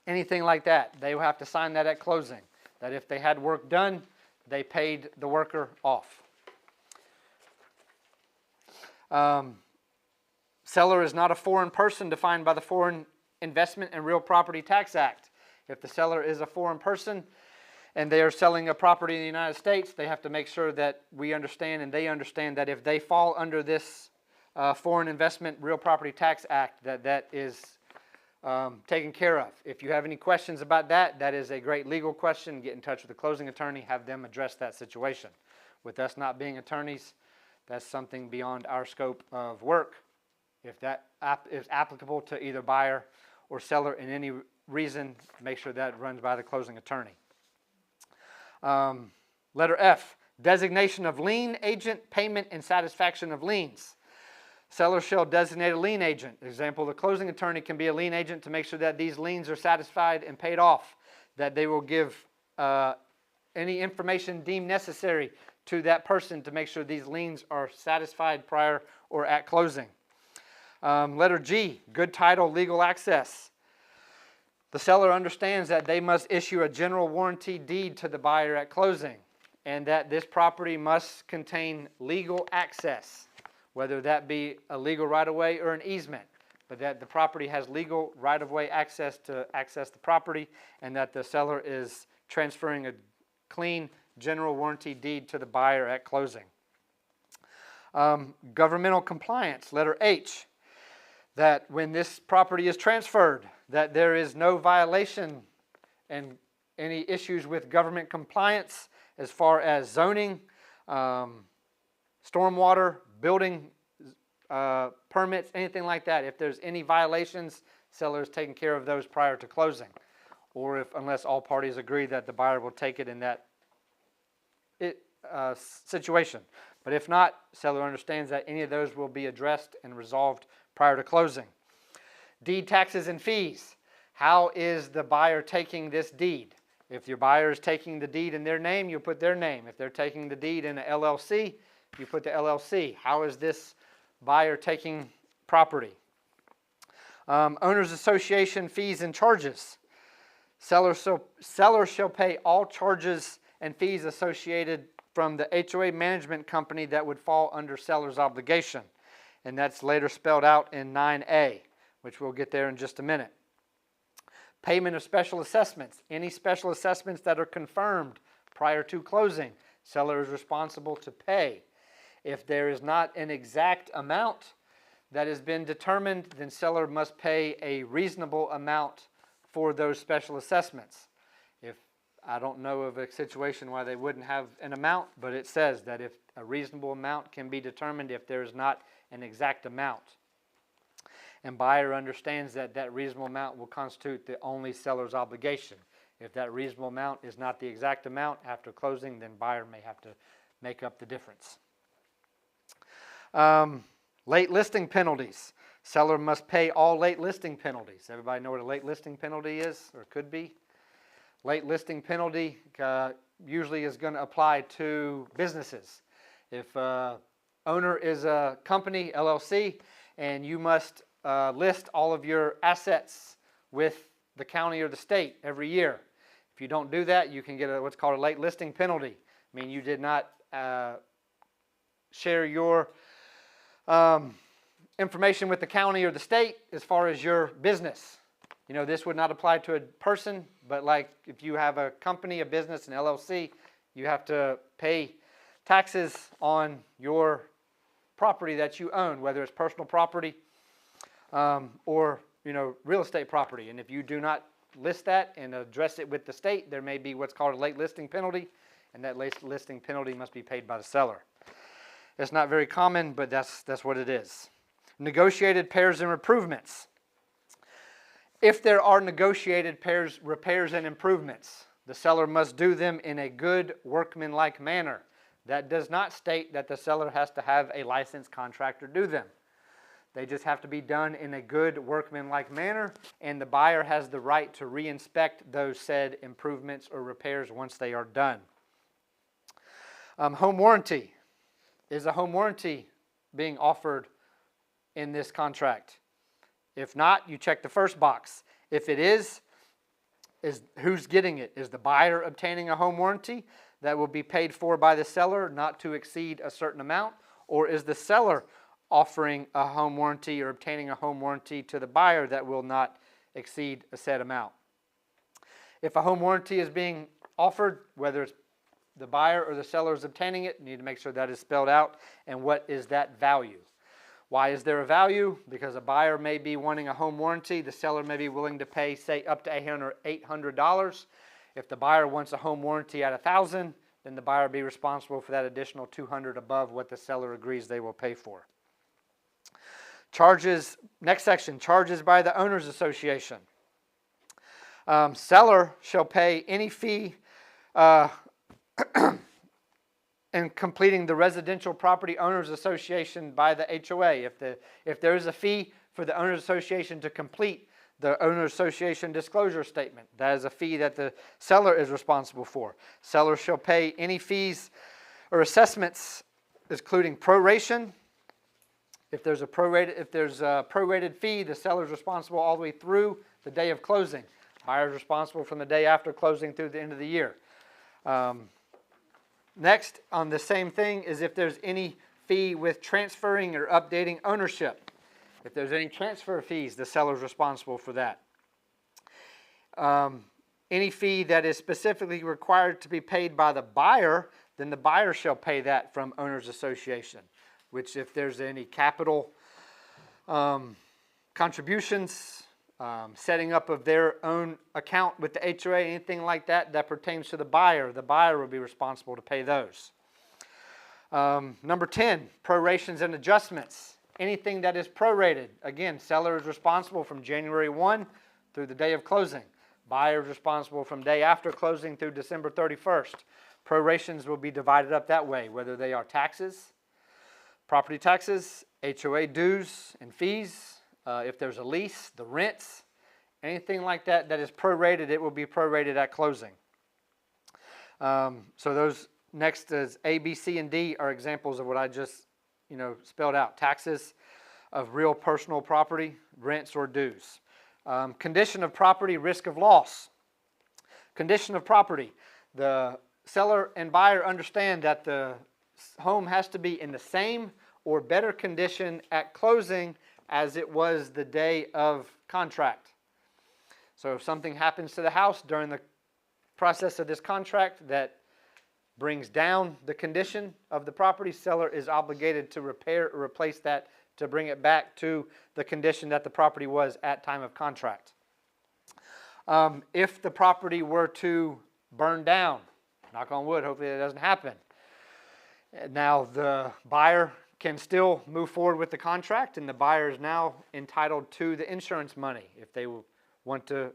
Anything like that, they will have to sign that at closing. That if they had work done, they paid the worker off. Seller is not a foreign person defined by the Foreign Investment and Real Property Tax Act. If the seller is a foreign person and they are selling a property in the United States, they have to make sure that we understand and they understand that if they fall under this Foreign Investment Real Property Tax Act, that is taken care of. If you have any questions about that, that is a great legal question. Get in touch with the closing attorney, have them address that situation. With us not being attorneys, that's something beyond our scope of work. If that is applicable to either buyer or seller in any reason, make sure that runs by the closing attorney. Letter F, designation of lien agent, payment and satisfaction of liens. Seller shall designate a lien agent. Example, the closing attorney can be a lien agent to make sure that these liens are satisfied and paid off, that they will give any information deemed necessary to that person to make sure these liens are satisfied prior or at closing. Letter G, good title, legal access. The seller understands that they must issue a general warranty deed to the buyer at closing, and that this property must contain legal access, whether that be a legal right-of-way or an easement, but that the property has legal right-of-way access to access the property, and that the seller is transferring a clean general warranty deed to the buyer at closing. Governmental compliance, letter H, that when this property is transferred, that there is no violation and any issues with government compliance as far as zoning, stormwater, building permits, anything like that. If there's any violations, seller is taking care of those prior to closing, or unless all parties agree that the buyer will take it in that situation. But if not, seller understands that any of those will be addressed and resolved prior to closing. Deed taxes and fees. How is the buyer taking this deed? If your buyer is taking the deed in their name, you put their name. If they're taking the deed in an LLC, you put the LLC. How is this buyer taking property? Owners Association fees and charges. Seller shall pay all charges and fees associated from the HOA management company that would fall under seller's obligation. And that's later spelled out in 9A, which we'll get there in just a minute. Payment of special assessments. Any special assessments that are confirmed prior to closing, seller is responsible to pay. If there is not an exact amount that has been determined, then seller must pay a reasonable amount for those special assessments. I don't know of a situation why they wouldn't have an amount, but it says that if a reasonable amount can be determined, if there is not an exact amount. And buyer understands that that reasonable amount will constitute the only seller's obligation. If that reasonable amount is not the exact amount after closing, then buyer may have to make up the difference. Late listing penalties. Seller must pay all late listing penalties. Everybody know what a late listing penalty is, or could be? Late listing penalty usually is going to apply to businesses. If owner is a company, LLC, and you must list all of your assets with the county or the state every year. If you don't do that, you can get what's called a late listing penalty. I mean, you did not share your information with the county or the state as far as your business. You know, this would not apply to a person, but like if you have a company, a business, an LLC, you have to pay taxes on your property that you own, whether it's personal property or, you know, real estate property. And if you do not list that and address it with the state, there may be what's called a late listing penalty, and that late listing penalty must be paid by the seller. It's not very common, but that's what it is. Negotiated repairs and improvements. If there are negotiated repairs and improvements, the seller must do them in a good workmanlike manner. That does not state that the seller has to have a licensed contractor do them. They just have to be done in a good workmanlike manner, and the buyer has the right to re-inspect those said improvements or repairs once they are done. Home warranty. Is a home warranty being offered in this contract? If not, you check the first box. If it is who's getting it? Is the buyer obtaining a home warranty that will be paid for by the seller not to exceed a certain amount? Or is the seller offering a home warranty or obtaining a home warranty to the buyer that will not exceed a set amount? If a home warranty is being offered, whether it's the buyer or the seller is obtaining it, you need to make sure that is spelled out, and what is that value. Why is there a value? Because a buyer may be wanting a home warranty. The seller may be willing to pay, say, up to $800. If the buyer wants a home warranty at $1,000, then the buyer will be responsible for that additional $200 above what the seller agrees they will pay for. Charges, next section, charges by the Owners Association. Seller shall pay any fee in completing the Residential Property Owners Association by the HOA. If there is a fee for the Owners Association to complete the Owners Association disclosure statement, that is a fee that the seller is responsible for. Seller shall pay any fees or assessments, including proration. If there's a prorated fee, the seller is responsible all the way through the day of closing. Buyer is responsible from the day after closing through the end of the year. Next, on the same thing, is if there's any fee with transferring or updating ownership. If there's any transfer fees, the seller is responsible for that. Any fee that is specifically required to be paid by the buyer, then the buyer shall pay that from Owners Association. Which, if there's any capital contributions, setting up of their own account with the HOA, anything like that that pertains to the buyer will be responsible to pay those. Number 10, prorations and adjustments. Anything that is prorated, again, seller is responsible from January 1 through the day of closing. Buyer is responsible from day after closing through December 31st. Prorations will be divided up that way, whether they are taxes, property taxes, HOA dues and fees. If there's a lease, the rents, anything like that that is prorated, it will be prorated at closing. So those next is A, B, C, and D are examples of what I just spelled out. Taxes of real personal property, rents or dues. Condition of property, risk of loss. Condition of property. The seller and buyer understand that the home has to be in the same or better condition at closing as it was the day of contract. So if something happens to the house during the process of this contract that brings down the condition of the property, seller is obligated to repair or replace that to bring it back to the condition that the property was at time of contract. If the property were to burn down, knock on wood, hopefully that doesn't happen. Now the buyer can still move forward with the contract, and the buyer is now entitled to the insurance money if they want to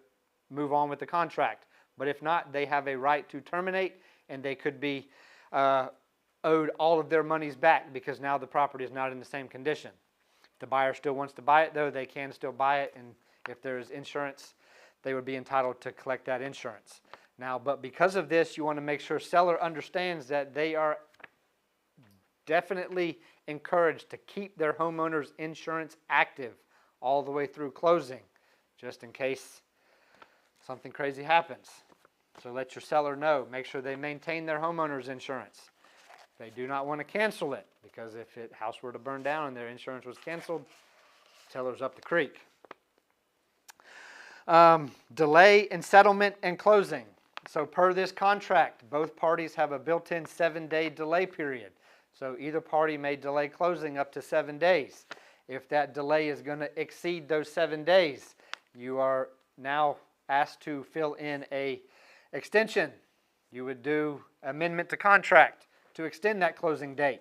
move on with the contract. But if not, they have a right to terminate, and they could be owed all of their monies back because now the property is not in the same condition. If the buyer still wants to buy it, though, they can still buy it, and if there's insurance, they would be entitled to collect that insurance. Now, but because of this, you want to make sure seller understands that they are definitely encouraged to keep their homeowner's insurance active all the way through closing, just in case something crazy happens. So let your seller know. Make sure they maintain their homeowner's insurance. They do not want to cancel it, because if the house were to burn down and their insurance was canceled, seller's up the creek. Delay in settlement and closing. So per this contract, both parties have a built-in 7-day delay period. So either party may delay closing up to 7 days. If that delay is going to exceed those 7 days, you are now asked to fill in a extension. You would do amendment to contract to extend that closing date.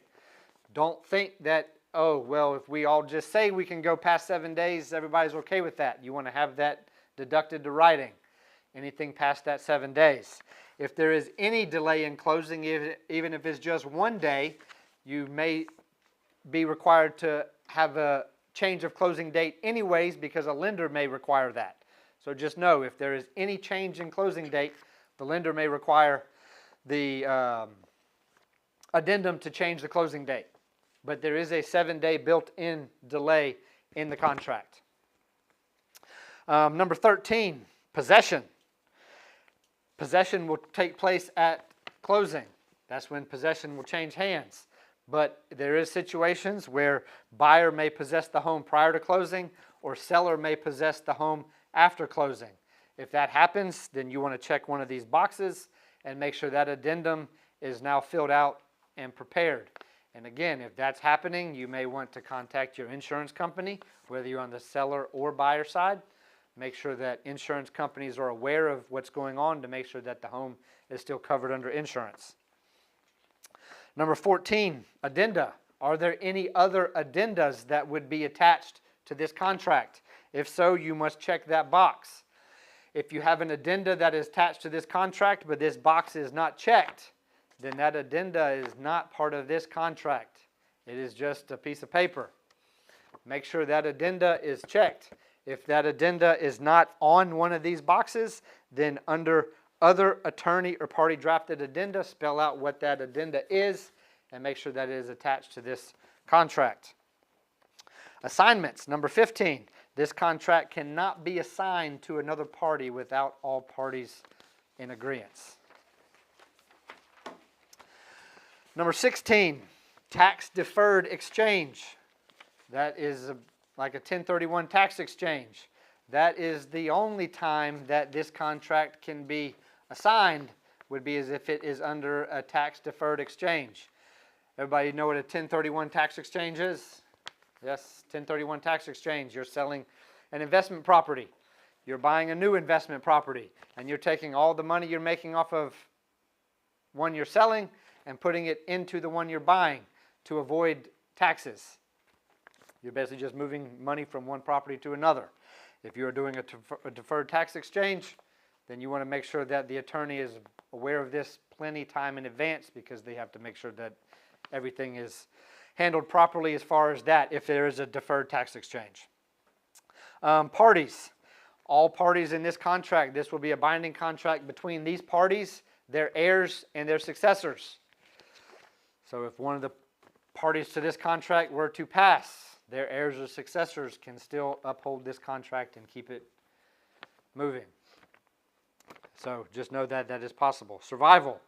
Don't think that, oh, well, if we all just say we can go past 7 days, everybody's okay with that. You want to have that deducted to writing, anything past that 7 days. If there is any delay in closing, even if it's just 1 day, you may be required to have a change of closing date anyways, because a lender may require that. So just know, if there is any change in closing date, the lender may require the addendum to change the closing date. But there is a 7-day built-in delay in the contract. Number 13, possession. Possession will take place at closing. That's when possession will change hands. But there is situations where buyer may possess the home prior to closing, or seller may possess the home after closing. If that happens, then you want to check one of these boxes and make sure that addendum is now filled out and prepared. And again, if that's happening, you may want to contact your insurance company, whether you're on the seller or buyer side. Make sure that insurance companies are aware of what's going on to make sure that the home is still covered under insurance. Number 14, addenda. Are there any other addendas that would be attached to this contract? If so, you must check that box. If you have an addenda that is attached to this contract, but this box is not checked, then that addenda is not part of this contract. It is just a piece of paper. Make sure that addenda is checked. If that addenda is not on one of these boxes, then under other attorney or party drafted addenda, spell out what that addenda is and make sure that it is attached to this contract. Assignments, number 15. This contract cannot be assigned to another party without all parties in agreement. Number 16, tax deferred exchange. That is like a 1031 tax exchange. That is the only time that this contract can be assigned, would be as if it is under a tax deferred exchange. Everybody know what a 1031 tax exchange is? Yes, 1031 tax exchange. You're selling an investment property. You're buying a new investment property, and you're taking all the money you're making off of one you're selling and putting it into the one you're buying to avoid taxes. You're basically just moving money from one property to another. If you're doing a deferred tax exchange, then you want to make sure that the attorney is aware of this plenty time in advance, because they have to make sure that everything is handled properly as far as that, if there is a deferred tax exchange. Parties. All parties in this contract, this will be a binding contract between these parties, their heirs, and their successors. So if one of the parties to this contract were to pass, their heirs or successors can still uphold this contract and keep it moving. So just know that that is possible. Survival.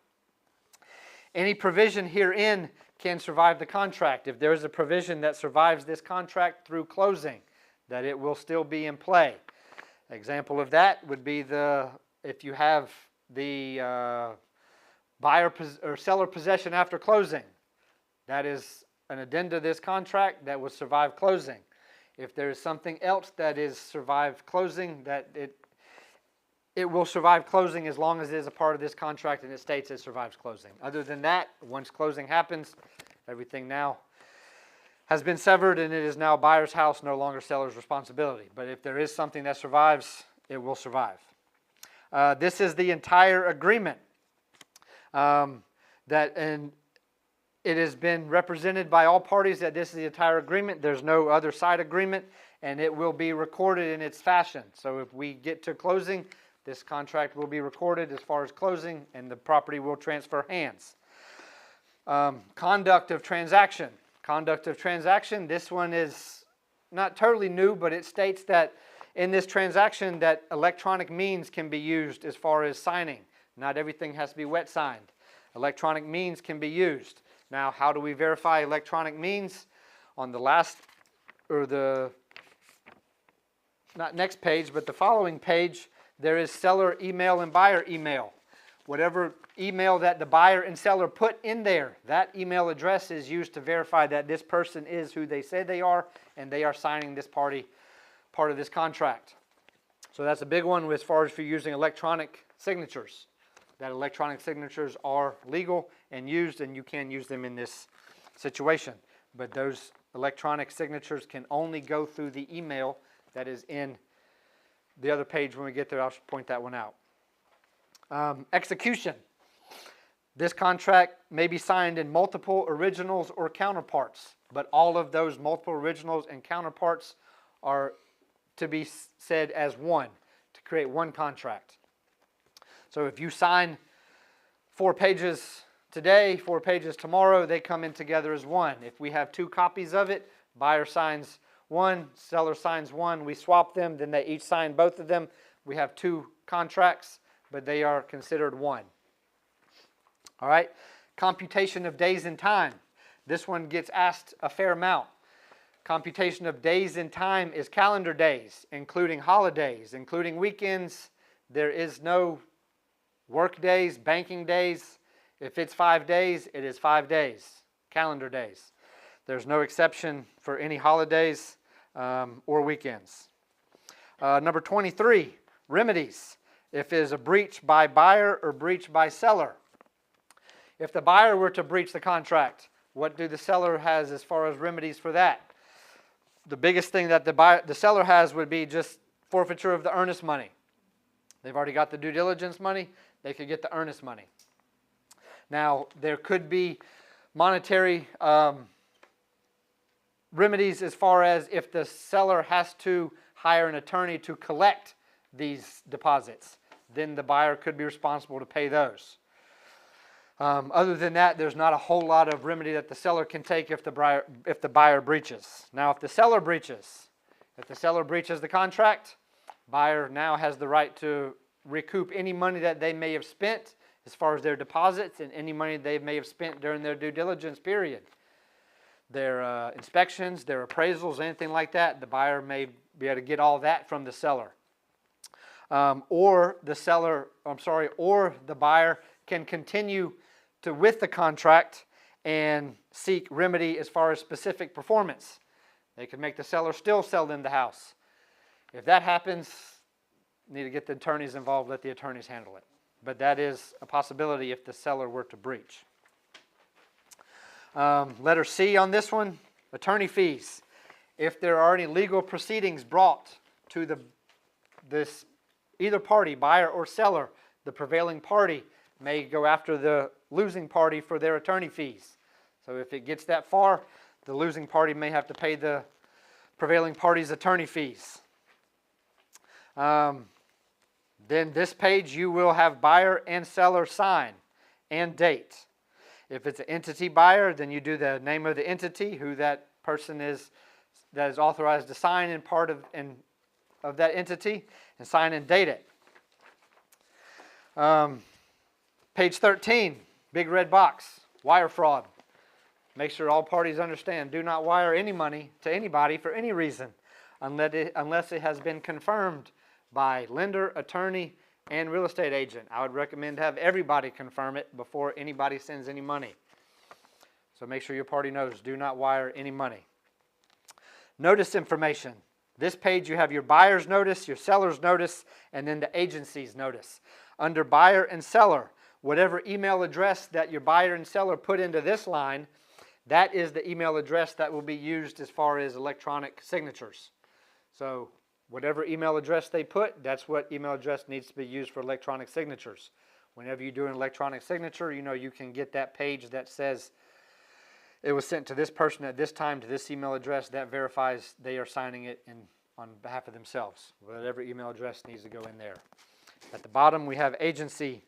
Any provision herein can survive the contract. If there is a provision that survives this contract through closing, that it will still be in play. Example of that would be if you have the buyer or seller possession after closing. That is an addenda to this contract that will survive closing. If there is something else that is survived closing, that it will survive closing as long as it is a part of this contract and it states it survives closing. Other than that, once closing happens, everything now has been severed and it is now buyer's house, no longer seller's responsibility. But if there is something that survives, it will survive. This is the entire agreement and it has been represented by all parties that this is the entire agreement. There's no other side agreement, and it will be recorded in its fashion. So if we get to closing, this contract will be recorded as far as closing, and the property will transfer hands. Conduct of transaction. Conduct of transaction, this one is not totally new, but it states that in this transaction that electronic means can be used as far as signing. Not everything has to be wet signed. Electronic means can be used. Now, how do we verify electronic means? On the last, or the, not next page, but the following page, there is seller email and buyer email. Whatever email that the buyer and seller put in there, that email address is used to verify that this person is who they say they are, and they are signing this part of this contract. So that's a big one as far as for using electronic signatures. That electronic signatures are legal and used, and you can use them in this situation. But those electronic signatures can only go through the email that is in the other page. When we get there, I'll point that one out. Execution. This contract may be signed in multiple originals or counterparts, but all of those multiple originals and counterparts are to be said as one, to create one contract. So if you sign 4 pages today, 4 pages tomorrow, they come in together as one. If we have 2 copies of it, buyer signs one, seller signs one, we swap them, then they each sign both of them. We have 2 contracts, but they are considered one. All right, computation of days and time. This one gets asked a fair amount. Computation of days and time is calendar days, including holidays, including weekends. There is no work days, banking days. If it's 5 days, it is 5 days, calendar days. There's no exception for any holidays or weekends. Number 23, remedies. If it is a breach by buyer or breach by seller. If the buyer were to breach the contract, what do the seller has as far as remedies for that? The biggest thing that the seller has would be just forfeiture of the earnest money. They've already got the due diligence money. They could get the earnest money. Now, there could be monetary remedies as far as if the seller has to hire an attorney to collect these deposits, then the buyer could be responsible to pay those. Other than that, there's not a whole lot of remedy that the seller can take if the buyer breaches. Now, if the seller breaches the contract, buyer now has the right to recoup any money that they may have spent as far as their deposits and any money they may have spent during their due diligence period. Their inspections, their appraisals, anything like that, the buyer may be able to get all that from the seller. Or the buyer can continue with the contract and seek remedy as far as specific performance. They could make the seller still sell them the house. If that happens, you need to get the attorneys involved, let the attorneys handle it. But that is a possibility if the seller were to breach. Letter C on this one, attorney fees. If there are any legal proceedings brought to either party, buyer or seller, the prevailing party may go after the losing party for their attorney fees. So if it gets that far, the losing party may have to pay the prevailing party's attorney fees. Then this page you will have buyer and seller sign and date. If it's an entity buyer, then you do the name of the entity, who that person is that is authorized to sign in part of that entity, and sign and date it. Page 13, big red box, wire fraud. Make sure all parties understand, do not wire any money to anybody for any reason unless it has been confirmed by lender, attorney, and real estate agent. I would recommend to have everybody confirm it before anybody sends any money. So make sure your party knows, do not wire any money. Notice information. This page you have your buyer's notice, your seller's notice, and then the agency's notice. Under buyer and seller, whatever email address that your buyer and seller put into this line, that is the email address that will be used as far as electronic signatures. So whatever email address they put, that's what email address needs to be used for electronic signatures. Whenever you do an electronic signature, you can get that page that says it was sent to this person at this time to this email address. That verifies they are signing it on behalf of themselves. Whatever email address needs to go in there. At the bottom, we have agency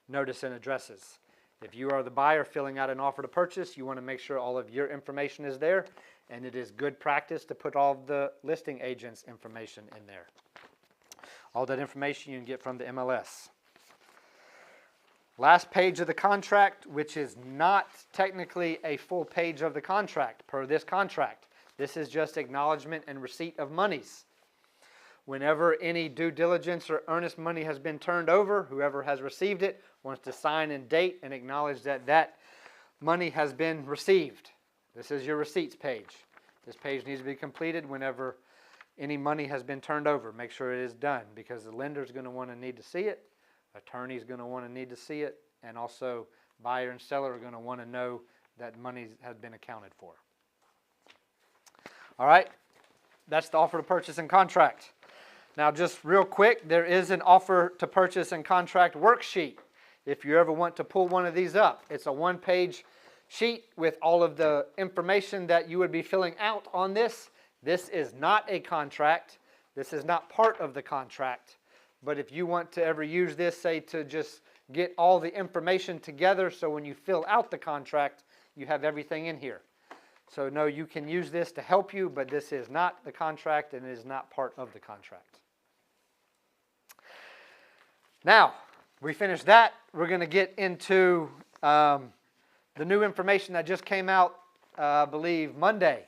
notice and addresses. If you are the buyer filling out an offer to purchase, you want to make sure all of your information is there, and it is good practice to put all of the listing agent's information in there. All that information you can get from the MLS. Last page of the contract, which is not technically a full page of the contract per this contract. This is just acknowledgement and receipt of monies. Whenever any due diligence or earnest money has been turned over, whoever has received it wants to sign and date and acknowledge that that money has been received. This is your receipts page. This page needs to be completed whenever any money has been turned over. Make sure it is done, because the lender is going to want to need to see it, attorney is going to want to need to see it, and also buyer and seller are going to want to know that money has been accounted for. All right, that's the offer to purchase and contract. Now, just real quick, there is an offer to purchase and contract worksheet. If you ever want to pull one of these up, it's a one-page sheet with all of the information that you would be filling out on this. This is not a contract. This is not part of the contract. But if you want to ever use this, say, to just get all the information together so when you fill out the contract, you have everything in here. So no, you can use this to help you, but this is not the contract and it is not part of the contract. Now, we finished that. We're going to get into the new information that just came out, I believe, Monday.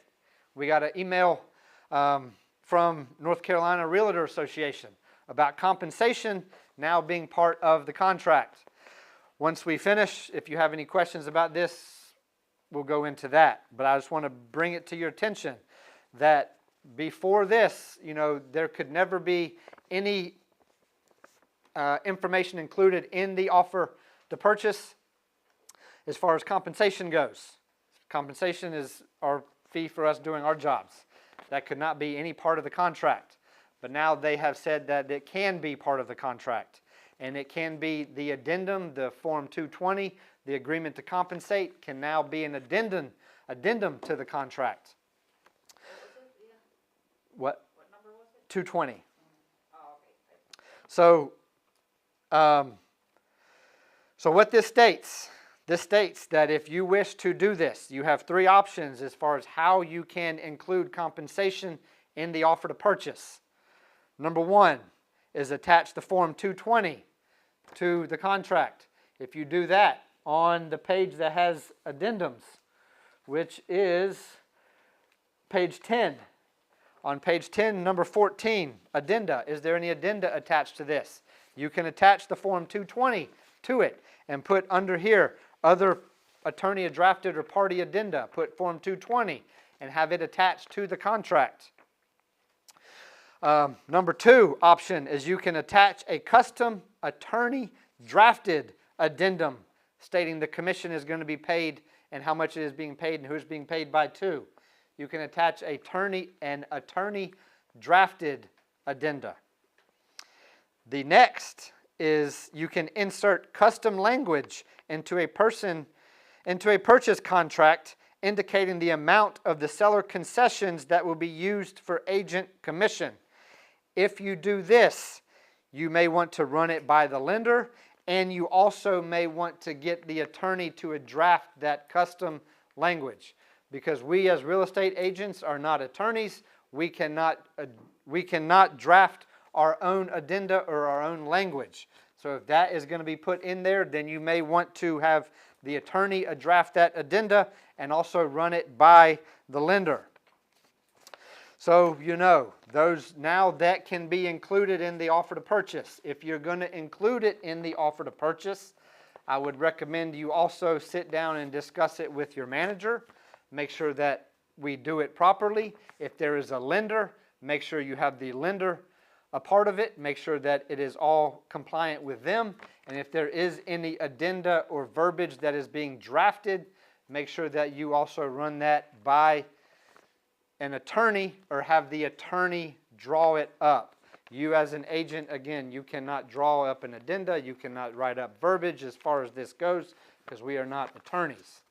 We got an email from North Carolina Realtor Association about compensation now being part of the contract. Once we finish, if you have any questions about this, we'll go into that. But I just want to bring it to your attention that before this, there could never be any information included in the offer to purchase as far as compensation goes. Compensation is our fee for us doing our jobs. That could not be any part of the contract. But now they have said that it can be part of the contract. And it can be the addendum, the Form 220, the agreement to compensate can now be an addendum to the contract. What? What number was it? 220. Oh, okay. So what this states that if you wish to do this, you have three options as far as how you can include compensation in the offer to purchase. Number one is attach the Form 220 to the contract. If you do that on the page that has addendums, which is page 10. On page 10, number 14, addenda. Is there any addenda attached to this? You can attach the Form 220 to it and put under here, other attorney drafted or party addenda. Put Form 220 and have it attached to the contract. Number two option is you can attach a custom attorney drafted addendum stating the commission is going to be paid and how much it is being paid and who's being paid by to. You can attach an attorney drafted addenda. The next is you can insert custom language into a purchase contract indicating the amount of the seller concessions that will be used for agent commission. If you do this, you may want to run it by the lender, and you also may want to get the attorney to draft that custom language. Because we as real estate agents are not attorneys, we cannot draft our own addenda or our own language. So if that is going to be put in there, then you may want to have the attorney draft that addenda and also run it by the lender. So those now that can be included in the offer to purchase. If you're going to include it in the offer to purchase, I would recommend you also sit down and discuss it with your manager. Make sure that we do it properly. If there is a lender, make sure you have the lender a part of it. Make sure that it is all compliant with them. And if there is any addenda or verbiage that is being drafted, make sure that you also run that by an attorney or have the attorney draw it up. You as an agent, again, you cannot draw up an addenda. You cannot write up verbiage as far as this goes because we are not attorneys.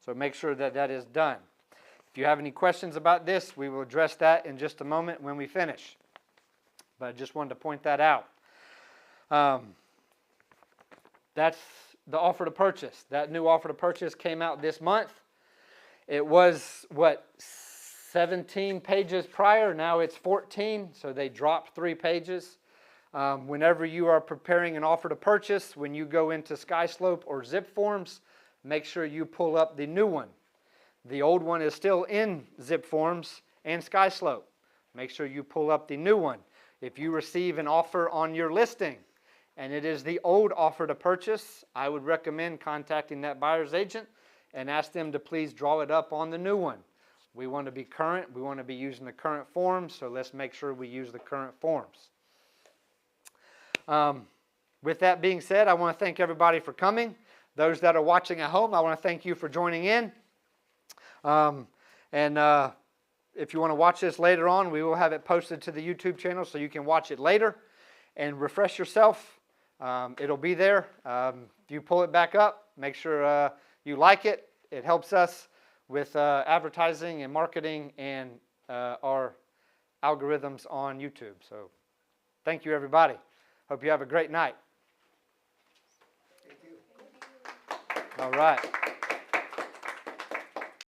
So make sure that that is done. If you have any questions about this, we will address that in just a moment when we finish. But I just wanted to point that out. That's the offer to purchase. That new offer to purchase came out this month. It was, 17 pages prior. Now it's 14, so they dropped 3 pages. Whenever you are preparing an offer to purchase, when you go into SkySlope or Zip Forms, make sure you pull up the new one. The old one is still in Zip Forms and SkySlope. Make sure you pull up the new one. If you receive an offer on your listing and it is the old offer to purchase, I would recommend contacting that buyer's agent and ask them to please draw it up on the new one. We want to be current. We want to be using the current forms, so let's make sure we use the current forms. With that being said, I want to thank everybody for coming. Those that are watching at home, I want to thank you for joining in. If you want to watch this later on, we will have it posted to the YouTube channel so you can watch it later and refresh yourself. It'll be there. If you pull it back up, make sure you like it. It helps us with advertising and marketing and our algorithms on YouTube. So thank you, everybody. Hope you have a great night. Thank you. All right.